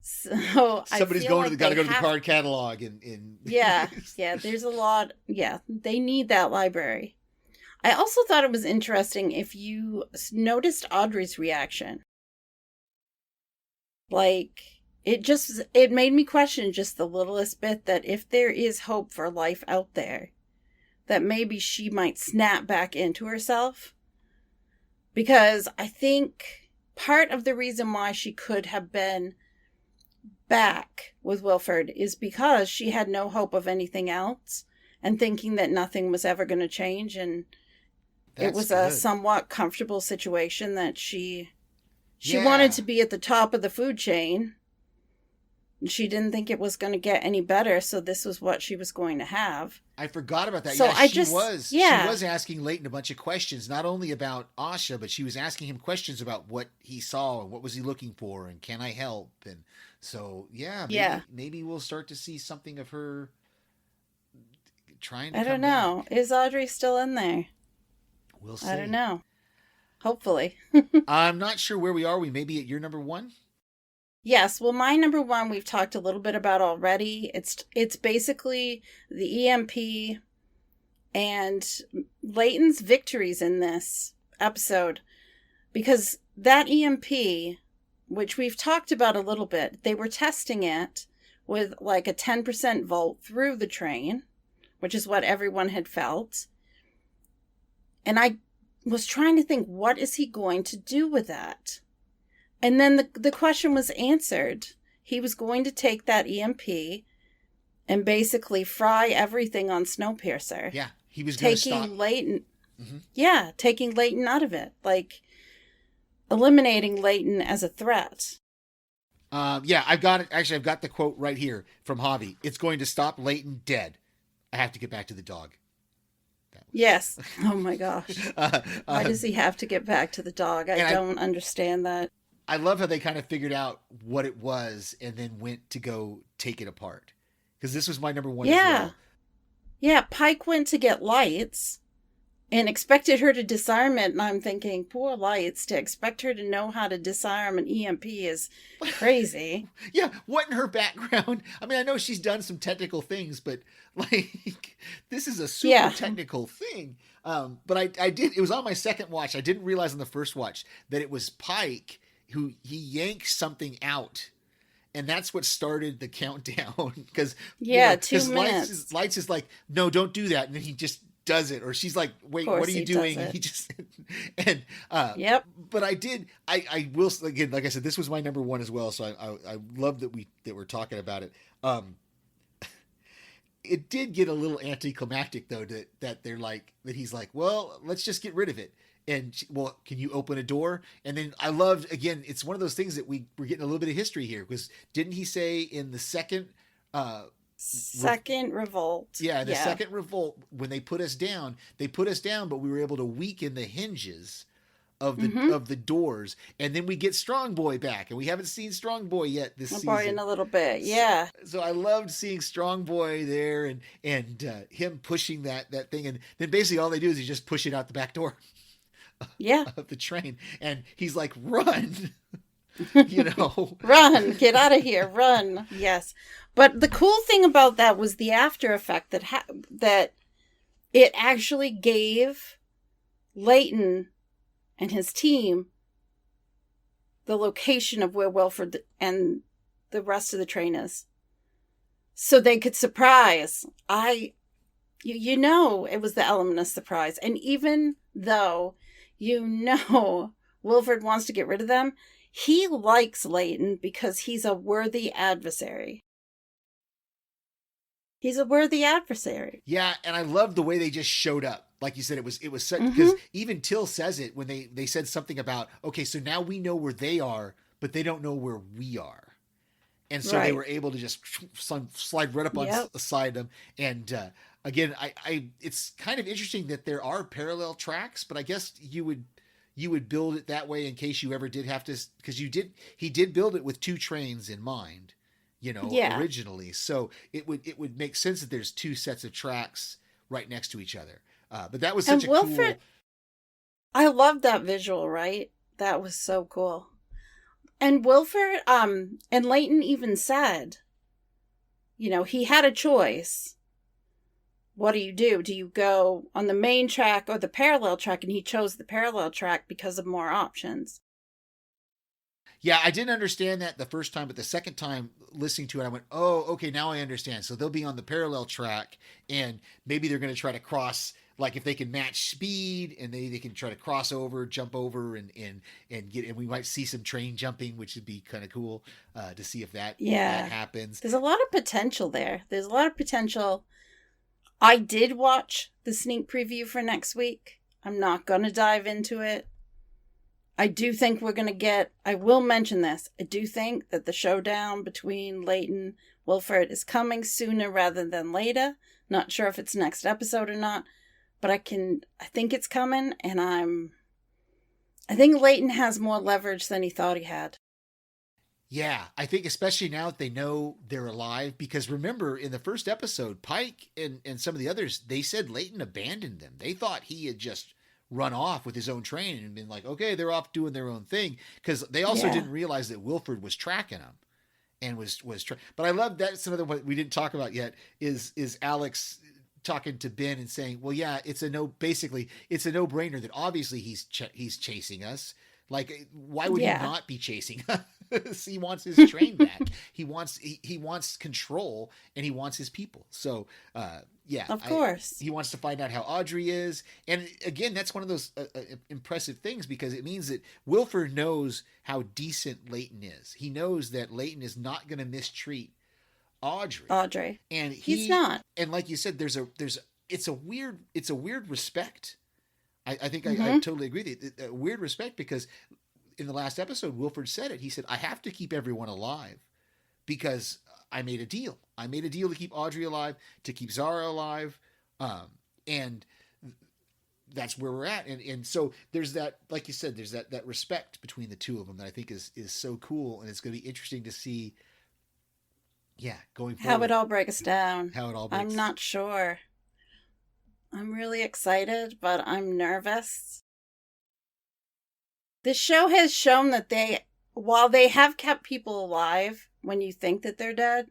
S4: So
S3: somebody's got to go to the card catalog and
S4: yeah, there's a lot. Yeah, they need that library. I also thought it was interesting if you noticed Audrey's reaction. Like, it made me question just the littlest bit that if there is hope for life out there, that maybe she might snap back into herself. Because I think part of the reason why she could have been back with Wilford is because she had no hope of anything else and thinking that nothing was ever going to change, and it was a somewhat comfortable situation that she wanted to be at the top of the food chain. She didn't think it was going to get any better, so this was what she was going to have.
S3: I forgot about that.
S4: So
S3: she was asking Layton a bunch of questions, not only about Asha, but she was asking him questions about what he saw and what was he looking for and can I help? And so, maybe we'll start to see something of her trying to
S4: I don't know.
S3: Back.
S4: Is Audrey still in there?
S3: We'll see.
S4: I don't know. Hopefully.
S3: I'm not sure where we are. We may be at your number 1.
S4: Yes, well, my number 1 we've talked a little bit about already. It's basically the EMP and Layton's victories in this episode. Because that EMP which we've talked about a little bit. They were testing it with like a 10% volt through the train, which is what everyone had felt. And I was trying to think, what is he going to do with that? And then the question was answered. He was going to take that EMP and basically fry everything on Snowpiercer.
S3: Yeah, he was going to stop.
S4: Taking Layton.
S3: Mm-hmm.
S4: Yeah, taking Layton out of it. Like, eliminating Layton as a threat.
S3: Yeah, I've got it. Actually, I've got the quote right here from Javi. It's going to stop Layton dead. I have to get back to the dog.
S4: Yes. Oh my gosh. Why does he have to get back to the dog? I don't understand that.
S3: I love how they kind of figured out what it was and then went to go take it apart. Because this was my number one as well.
S4: Yeah, Pike went to get lights and expected her to disarm it. And I'm thinking, poor lights, to expect her to know how to disarm an EMP is crazy.
S3: Yeah, what in her background? I mean, I know she's done some technical things, but like, this is a super technical thing. But I did, it was on my second watch. I didn't realize on the first watch that it was Pike who he yanked something out. And that's what started the countdown. Because
S4: 2 minutes.
S3: Lights is like, no, don't do that. And then he just does it. Or she's like, wait, what are you doing? And he just, and,
S4: yep.
S3: But I will, again, like I said, this was my number one as well. So I love that we're talking about it. It did get a little anticlimactic though, that they're like, that he's like, well, let's just get rid of it. And well, can you open a door? And then I loved, again, it's one of those things that we're getting a little bit of history here, because didn't he say in the second
S4: revolt?
S3: Yeah, the second revolt, when they put us down, but we were able to weaken the hinges of the doors, and then we get Strong Boy back, and we haven't seen Strong Boy yet this season.
S4: Boy in a little bit, yeah.
S3: So I loved seeing Strong Boy there, and him pushing that thing, and then basically all they do is you just push it out the back door.
S4: Yeah.
S3: Of the train, and he's like, run.
S4: Run, get out of here, run. Yes. But the cool thing about that was the after effect that it actually gave Layton and his team the location of where Wilford and the rest of the train is, so they could surprise. It was the element of surprise. And even though Wilford wants to get rid of them, he likes Layton because he's a worthy adversary. He's a worthy adversary.
S3: Yeah, and I love the way they just showed up. Like you said, it was such, because even Till says it when they said something about, okay, so now we know where they are, but they don't know where we are. And so they were able to just slide right up on the side of them. And again, it's kind of interesting that there are parallel tracks, but I guess you would build it that way in case you ever did have to, because he did build it with two trains in mind, originally. So it would make sense that there's two sets of tracks right next to each other. But that was such cool.
S4: I love that visual, right? That was so cool. And Wilford, and Layton even said, he had a choice. What do? Do you go on the main track or the parallel track? And he chose the parallel track because of more options.
S3: Yeah, I didn't understand that the first time, but the second time listening to it, I went, oh, okay, now I understand. So they'll be on the parallel track, and maybe they're going to try to cross, like if they can match speed, and they can try to cross over, jump over, and we might see some train jumping, which would be kind of cool to see if that happens.
S4: There's a lot of potential there. There's a lot of potential. I did watch the sneak preview for next week. I'm not going to dive into it. I do think we're going to get, I will mention this, I do think that the showdown between Layton, Wilford is coming sooner rather than later. Not sure if it's next episode or not, but I think it's coming, and I think Layton has more leverage than he thought he had.
S3: Yeah, I think especially now that they know they're alive, because remember in the first episode, Pike and some of the others, they said Layton abandoned them. They thought he had just run off with his own train and been like, okay, they're off doing their own thing. Because they also didn't realize that Wilford was tracking them and was but I love that's another one we didn't talk about yet is Alex talking to Ben and saying, well, yeah, it's a no-brainer that obviously he's chasing us. Like, why would he not be chasing us? He wants his train back. He wants control, and he wants his people. So yeah,
S4: Of course.
S3: he wants to find out how Audrey is. And again, that's one of those impressive things, because it means that Wilford knows how decent Layton is. He knows that Layton is not going to mistreat Audrey. And
S4: he's not.
S3: And like you said, it's a weird respect. I think
S4: Mm-hmm.
S3: I totally agree with you. A weird respect, because in the last episode, Wilford said it. He said, I have to keep everyone alive because I made a deal. I made a deal to keep Audrey alive, to keep Zara alive. And that's where we're at. And so there's that, like you said, there's that respect between the two of them that I think is so cool. And it's going to be interesting to see, going forward.
S4: How it all breaks down.
S3: I'm
S4: not sure. I'm really excited, but I'm nervous. The show has shown that while they have kept people alive when you think that they're dead,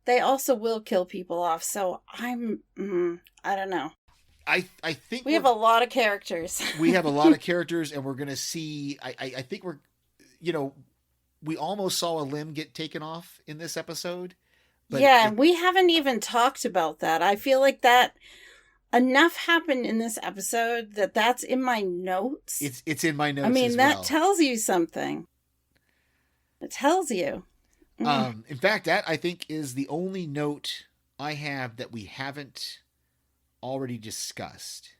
S4: they also will kill people off. So I don't know.
S3: I think
S4: we have a lot of characters.
S3: We have a lot of characters, and we're going to see, I think we almost saw a limb get taken off in this episode. But
S4: we haven't even talked about that. I feel like that enough happened in this episode that's in my notes.
S3: It's in my notes.
S4: I mean,
S3: as
S4: that
S3: well.
S4: tells you something. It tells you.
S3: In fact, that I think is the only note I have that we haven't already discussed.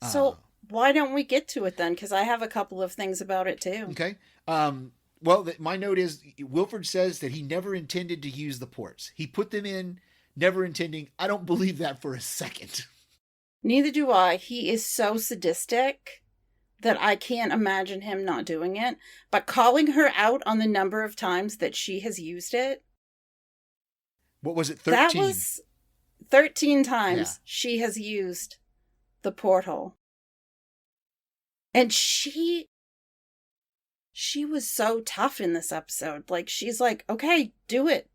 S4: So why don't we get to it then? Because I have a couple of things about it too.
S3: Okay. Well, my note is Wilford says that he never intended to use the ports. He put them in, never intending. I don't believe that for a second.
S4: Neither do I. He is so sadistic that I can't imagine him not doing it. But calling her out on the number of times that she has used it.
S3: What was it, 13?
S4: That was 13 times she has used the porthole. And she was so tough in this episode. Like, she's like, okay, do it.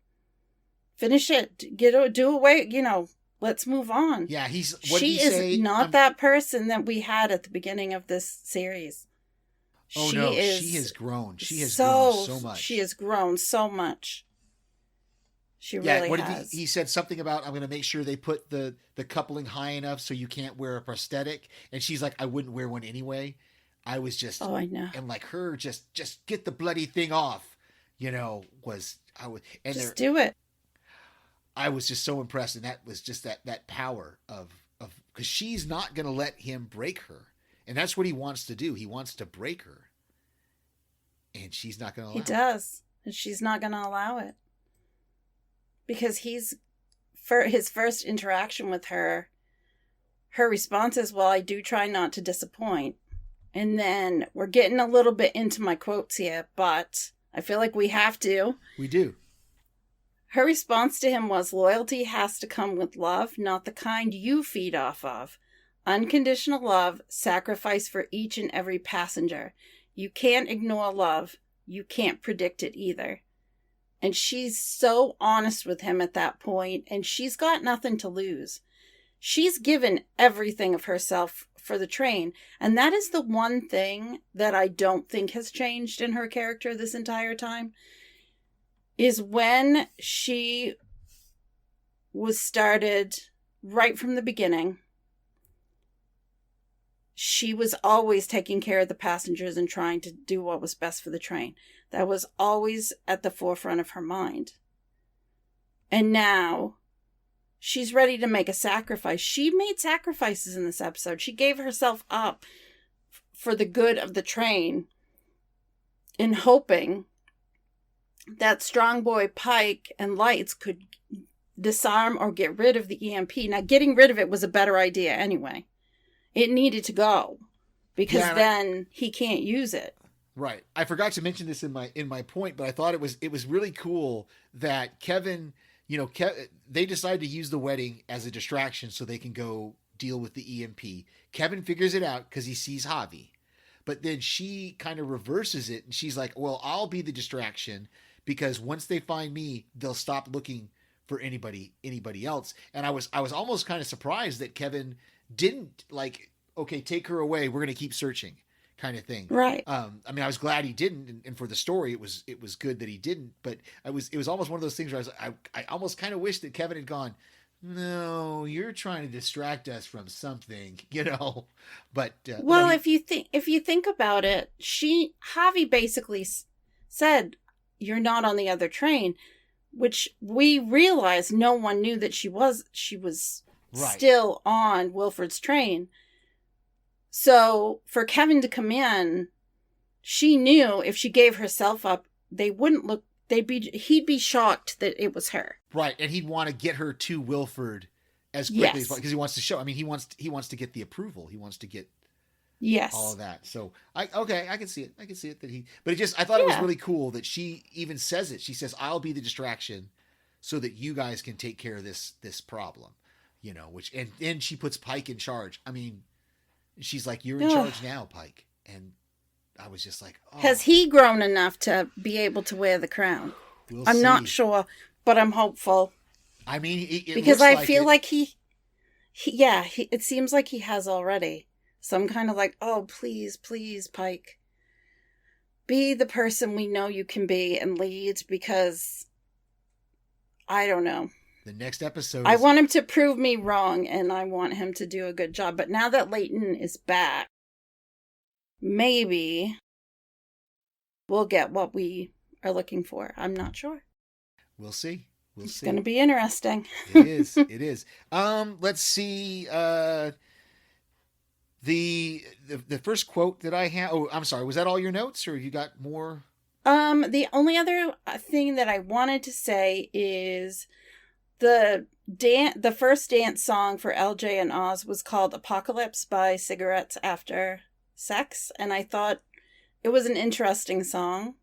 S4: Finish it. Do away, let's move on.
S3: Yeah,
S4: she is not that person that we had at the beginning of this series.
S3: Oh, she has grown. She has grown so much.
S4: She has grown so much. She really has.
S3: He said something about, I'm going to make sure they put the coupling high enough so you can't wear a prosthetic. And she's like, I wouldn't wear one anyway. I was just,
S4: I know.
S3: And like her, just get the bloody thing off, do
S4: it.
S3: I was just so impressed. And that was just that power of, because she's not going to let him break her. And that's what he wants to do. He wants to break her. And she's not going to allow it.
S4: He does. And she's not going to allow it. Because for his first interaction with her response is, well, I do try not to disappoint. And then we're getting a little bit into my quotes here, but I feel like we have to.
S3: We do.
S4: Her response to him was, loyalty has to come with love, not the kind you feed off of. Unconditional love, sacrifice for each and every passenger. You can't ignore love. You can't predict it either. And she's so honest with him at that point, and she's got nothing to lose. She's given everything of herself for the train, and that is the one thing that I don't think has changed in her character this entire time, is when she was started right from the beginning, she was always taking care of the passengers and trying to do what was best for the train. That was always at the forefront of her mind. And now she's ready to make a sacrifice. She made sacrifices in this episode. She gave herself up for the good of the train in hoping that Strong Boy, Pike, and Lights could disarm or get rid of the EMP. Now, getting rid of it was a better idea anyway. It needed to go because then he can't use it.
S3: Right. I forgot to mention this in my point, but I thought it was really cool that Kevin, they decided to use the wedding as a distraction so they can go deal with the EMP. Kevin figures it out because he sees Javi, but then she kind of reverses it and she's like, well, I'll be the distraction because once they find me, they'll stop looking for anybody else. And I was almost kind of surprised that Kevin didn't like, okay, take her away. We're going to keep searching. kind of thing.
S4: Right.
S3: I mean, I was glad he didn't, and for the story, it was good that he didn't. But it was almost one of those things where I almost kind of wish that Kevin had gone, no, you're trying to distract us from something, you know. But
S4: well, if you think about it, Javi basically said, "You're not on the other train," which we realized no one knew that she was
S3: right.
S4: still on Wilford's train. So for Kevin to come in, she knew if she gave herself up, they wouldn't look. He'd be shocked that it was her.
S3: Right, and he'd want to get her to Wilford as quickly as possible because he wants to show. I mean, he wants to get the approval. He wants to get all of that. So I can see it. I can see it but I thought it was really cool that she even says it. She says, "I'll be the distraction, so that you guys can take care of this problem," you know. Which and she puts Pike in charge. I mean, she's like, "You're in charge now, Pike," and I was just like, oh.
S4: Has he grown enough to be able to wear the crown? I'm
S3: see.
S4: not sure, but I'm hopeful.
S3: I mean,
S4: because I feel like he it seems like he has already. So I'm kind of like, oh, please, Pike, be the person we know you can be and lead, because I don't know.
S3: The next episode,
S4: I want him to prove me wrong, and I want him to do a good job. But now that Layton is back, maybe we'll get what we are looking for. I'm not sure.
S3: We'll see.
S4: It's going to be interesting.
S3: It is. It is. Let's see. The first quote that I have. Oh, I'm sorry. Was that all your notes, or you got more?
S4: The only other thing that I wanted to say is the first dance song for LJ and Oz was called "Apocalypse" by Cigarettes After Sex, and I thought it was an interesting song,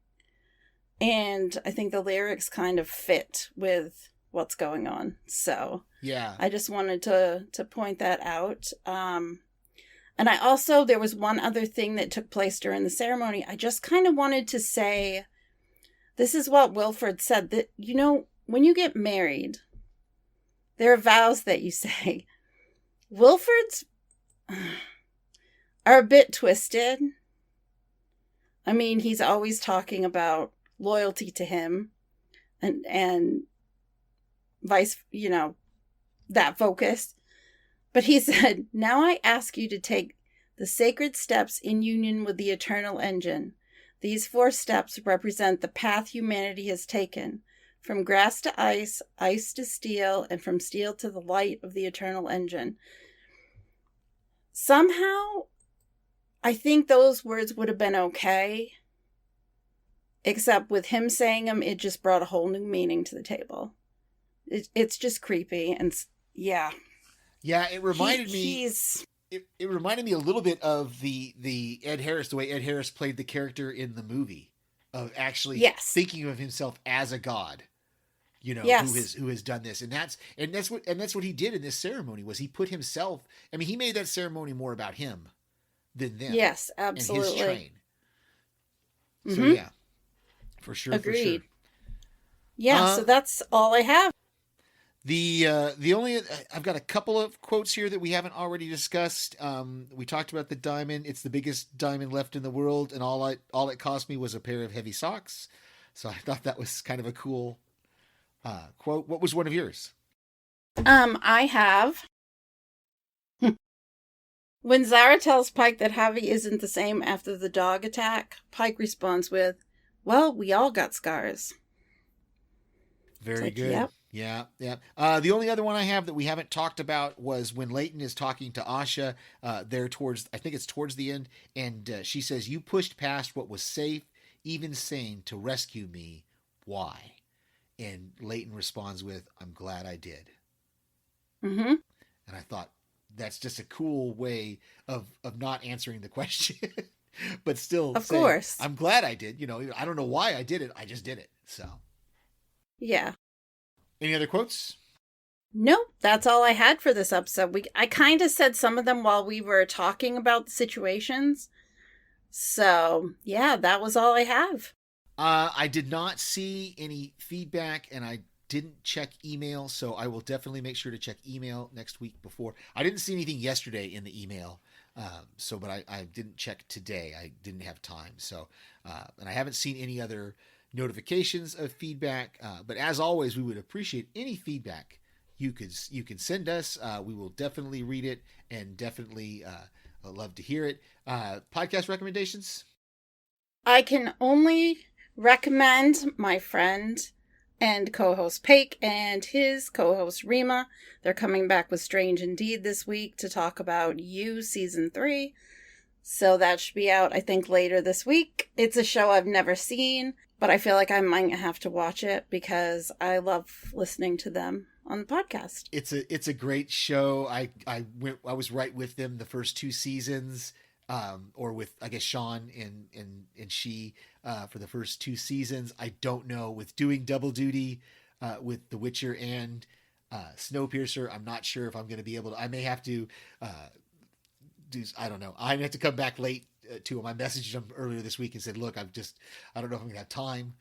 S4: and I think the lyrics kind of fit with what's going on. So
S3: yeah,
S4: I just wanted to point that out. And there was one other thing that took place during the ceremony. I just kind of wanted to say, this is what Wilford said, that, you know, when you get married, there are vows that you say. Wilford's are a bit twisted. I mean, he's always talking about loyalty to him and vice, you know, that focus. But he said, "Now I ask you to take the sacred steps in union with the eternal engine. These 4 steps represent the path humanity has taken, from grass to ice, ice to steel, and from steel to the light of the eternal engine." Somehow, I think those words would have been okay, except with him saying them, it just brought a whole new meaning to the table. It's just creepy, and yeah.
S3: Yeah, it reminded me. It reminded me a little bit of the Ed Harris, the way Ed Harris played the character in the movie, of actually thinking of himself as a god, you know, who has done this, and that's what he did in this ceremony. Was he put himself? I mean, he made that ceremony more about him than them.
S4: Yes, absolutely.
S3: And his train. So yeah, for sure.
S4: Agreed.
S3: For sure.
S4: Yeah, so that's all I have.
S3: The only I've got a couple of quotes here that we haven't already discussed. We talked about the diamond. It's the biggest diamond left in the world, and all it cost me was a pair of heavy socks. So I thought that was kind of a cool quote. What was one of yours?
S4: I have. When Zara tells Pike that Javi isn't the same after the dog attack, Pike responds with, "Well, we all got scars."
S3: Very good. Yep. Yeah. The only other one I have that we haven't talked about was when Layton is talking to Asha there I think it's towards the end, and she says, "You pushed past what was safe, even sane, to rescue me. Why?" And Layton responds with, "I'm glad I did."
S4: Mm-hmm.
S3: And I thought, that's just a cool way of not answering the question, but still
S4: of
S3: saying,
S4: course,
S3: "I'm glad I did." You know, I don't know why I did it. I just did it. So
S4: yeah.
S3: Any other quotes?
S4: Nope, that's all I had for this episode. I kind of said some of them while we were talking about the situations. So, yeah, that was all I have.
S3: I did not see any feedback, and I didn't check email, so I will definitely make sure to check email next week before. I didn't see anything yesterday in the email, but I didn't check today. I didn't have time. So, and I haven't seen any other notifications of feedback. But as always, we would appreciate any feedback you can send us. We will definitely read it and definitely love to hear it. Podcast recommendations?
S4: I can only recommend my friend and co-host Paik and his co-host Rima. They're coming back with Strange Indeed this week to talk about You Season 3. So that should be out, I think, later this week. It's a show I've never seen, but I feel like I might have to watch it because I love listening to them on the podcast.
S3: It's a great show. I was right with them the first 2 seasons. Or with, I guess, Sean and she for the first 2 seasons. I don't know, with doing double duty with The Witcher and Snowpiercer, I'm not sure if I'm going to be able to. I may have to I don't know. I have to come back late to him. I messaged him earlier this week and said, look, I don't know if I'm going to have time,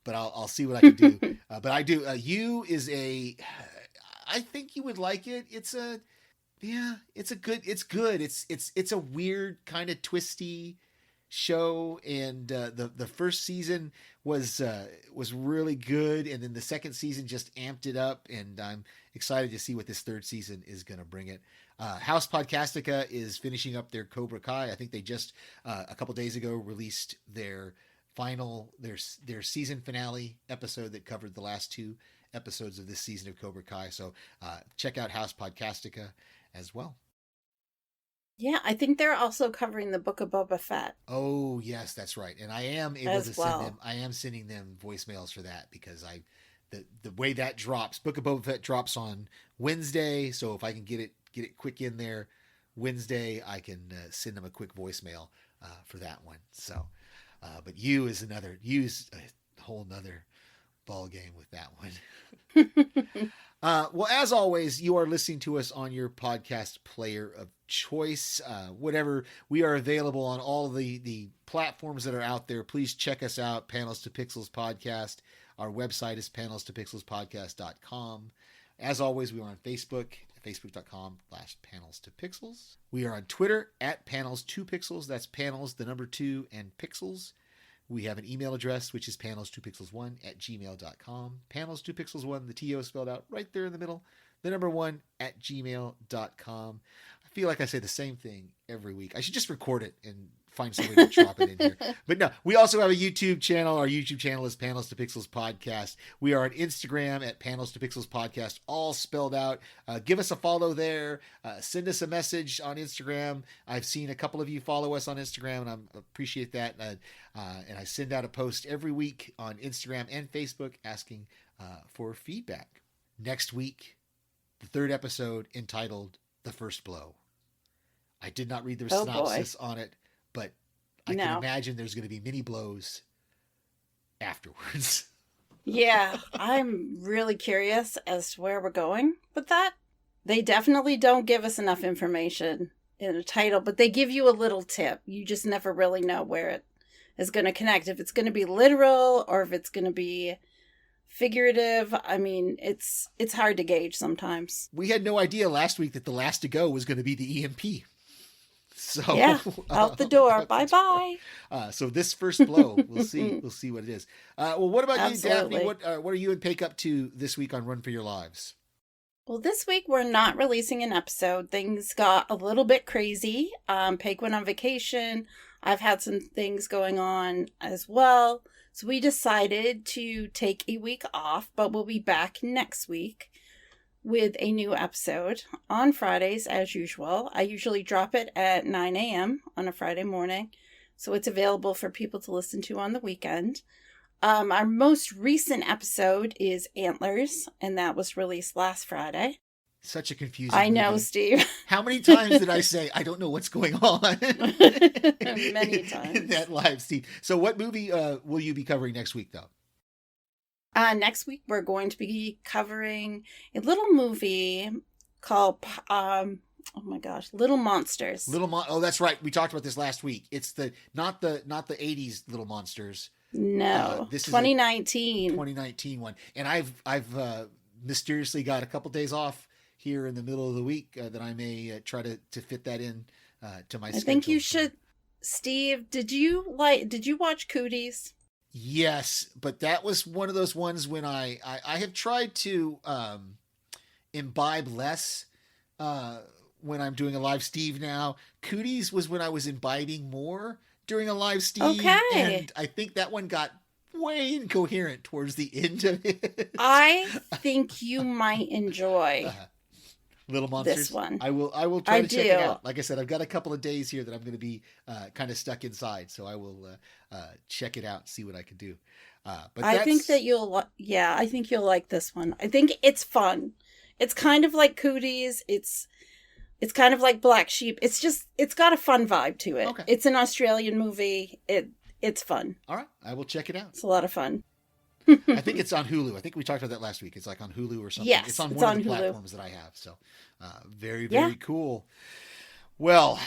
S3: but I'll see what I can do. But I do. You is I think you would like it. It's good. It's a weird kind of twisty show, and the first season was really good, and then the second season just amped it up, and I'm excited to see what this third season is going to bring it. House Podcastica is finishing up their Cobra Kai. I think they just a couple days ago released their season finale episode that covered the last 2 episodes of this season of Cobra Kai. So check out House Podcastica as well.
S4: Yeah, I think they're also covering the Book of Boba Fett.
S3: Oh yes, that's right. And I am able to send them. I am sending them voicemails for that because the way that drops. Book of Boba Fett drops on Wednesday, so if I can get it quick in there Wednesday, I can send them a quick voicemail for that one. So, but use a whole nother ball game with that one. Well, as always, you are listening to us on your podcast player of choice. Whatever, we are available on all the platforms that are out there. Please check us out, Panels to Pixels Podcast. Our website is panelstopixelspodcast.com. As always, we are on Facebook, facebook.com/panels to pixels. We are on Twitter @panels2pixels. That's panels, the number 2, and pixels. We have an email address, which is panels2pixels1@gmail.com. Panels2pixels1, the TO spelled out right there in the middle, the number 1 @gmail.com. I feel like I say the same thing every week. I should just record it and find some way to drop it in here. But no, we also have a YouTube channel. Our YouTube channel is Panels to Pixels Podcast. We are on Instagram @Panels to Pixels Podcast, all spelled out. Give us a follow there. Send us a message on Instagram. I've seen a couple of you follow us on Instagram, and I appreciate that. And I send out a post every week on Instagram and Facebook asking for feedback. Next week, the 3rd episode entitled The First Blow. I did not read the synopsis on it, but I can imagine there's going to be many blows afterwards.
S4: Yeah, I'm really curious as to where we're going with that. They definitely don't give us enough information in a title, but they give you a little tip. You just never really know where it is going to connect. If it's going to be literal or if it's going to be figurative. I mean, it's hard to gauge sometimes.
S3: We had no idea last week that the last to go was going to be the EMP. So
S4: yeah, out the door. Bye-bye.
S3: So this first blow, we'll see what it is. Well, what about
S4: Absolutely.
S3: you, Daphne? What are you and Paik up to this week on Run for Your Lives?
S4: Well, this week we're not releasing an episode. Things got a little bit crazy. Paik went on vacation. I've had some things going on as well. So we decided to take a week off, but we'll be back next week with a new episode on Fridays as usual. I usually drop it at 9 a.m. on a Friday morning, so it's available for people to listen to on the weekend. Our most recent episode is Antlers, and that was released last Friday.
S3: Such a confusing
S4: I know,
S3: movie.
S4: Steve.
S3: How many times did I say, I don't know what's going on?
S4: Many times.
S3: In that live, Steve. So what movie will you be covering next week, though?
S4: Next week, we're going to be covering a little movie called, Little Monsters.
S3: Oh, that's right. We talked about this last week. It's not the 80s Little Monsters,
S4: No,
S3: This is
S4: 2019.
S3: 2019 one, and I've mysteriously got a couple days off here in the middle of the week that I may try to fit that in to my schedule.
S4: I think you should. Steve, did you watch Cooties?
S3: Yes, but that was one of those ones when I have tried to imbibe less when I'm doing a live Steve now. Cooties was when I was imbibing more during a live Steve.
S4: Okay.
S3: And I think that one got way incoherent towards the end of it.
S4: I think you might enjoy
S3: Little Monsters.
S4: this one.
S3: I will try to check it
S4: do.
S3: out. Like I said, I've got a couple of days here that I'm going to be kind of stuck inside, so I will check it out, see what I can do. But
S4: I think that I think you'll like this one. I think it's fun. It's kind of like Cooties. It's kind of like Black Sheep. It's got a fun vibe to it.
S3: Okay.
S4: It's an Australian movie. It's fun.
S3: All right, I will check it out.
S4: It's a lot of fun.
S3: I think it's on Hulu. I think we talked about that last week. It's like on Hulu or something.
S4: Yes,
S3: it's on
S4: it's
S3: one
S4: on
S3: of the
S4: Hulu.
S3: platforms that I have. So very, very cool. Well,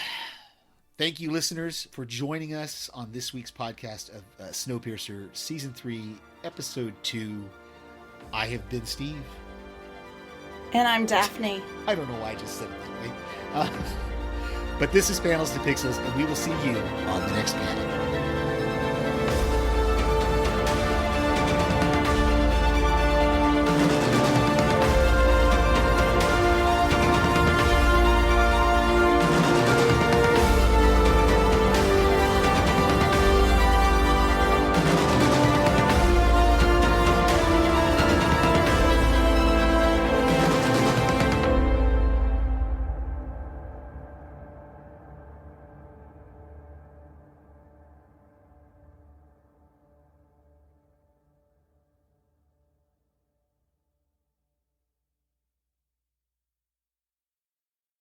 S3: thank you, listeners, for joining us on this week's podcast of Snowpiercer Season 3, Episode 2. I have been Steve.
S4: And I'm Daphne.
S3: I don't know why I just said it that way. But this is Panels to Pixels, and we will see you on the next panel.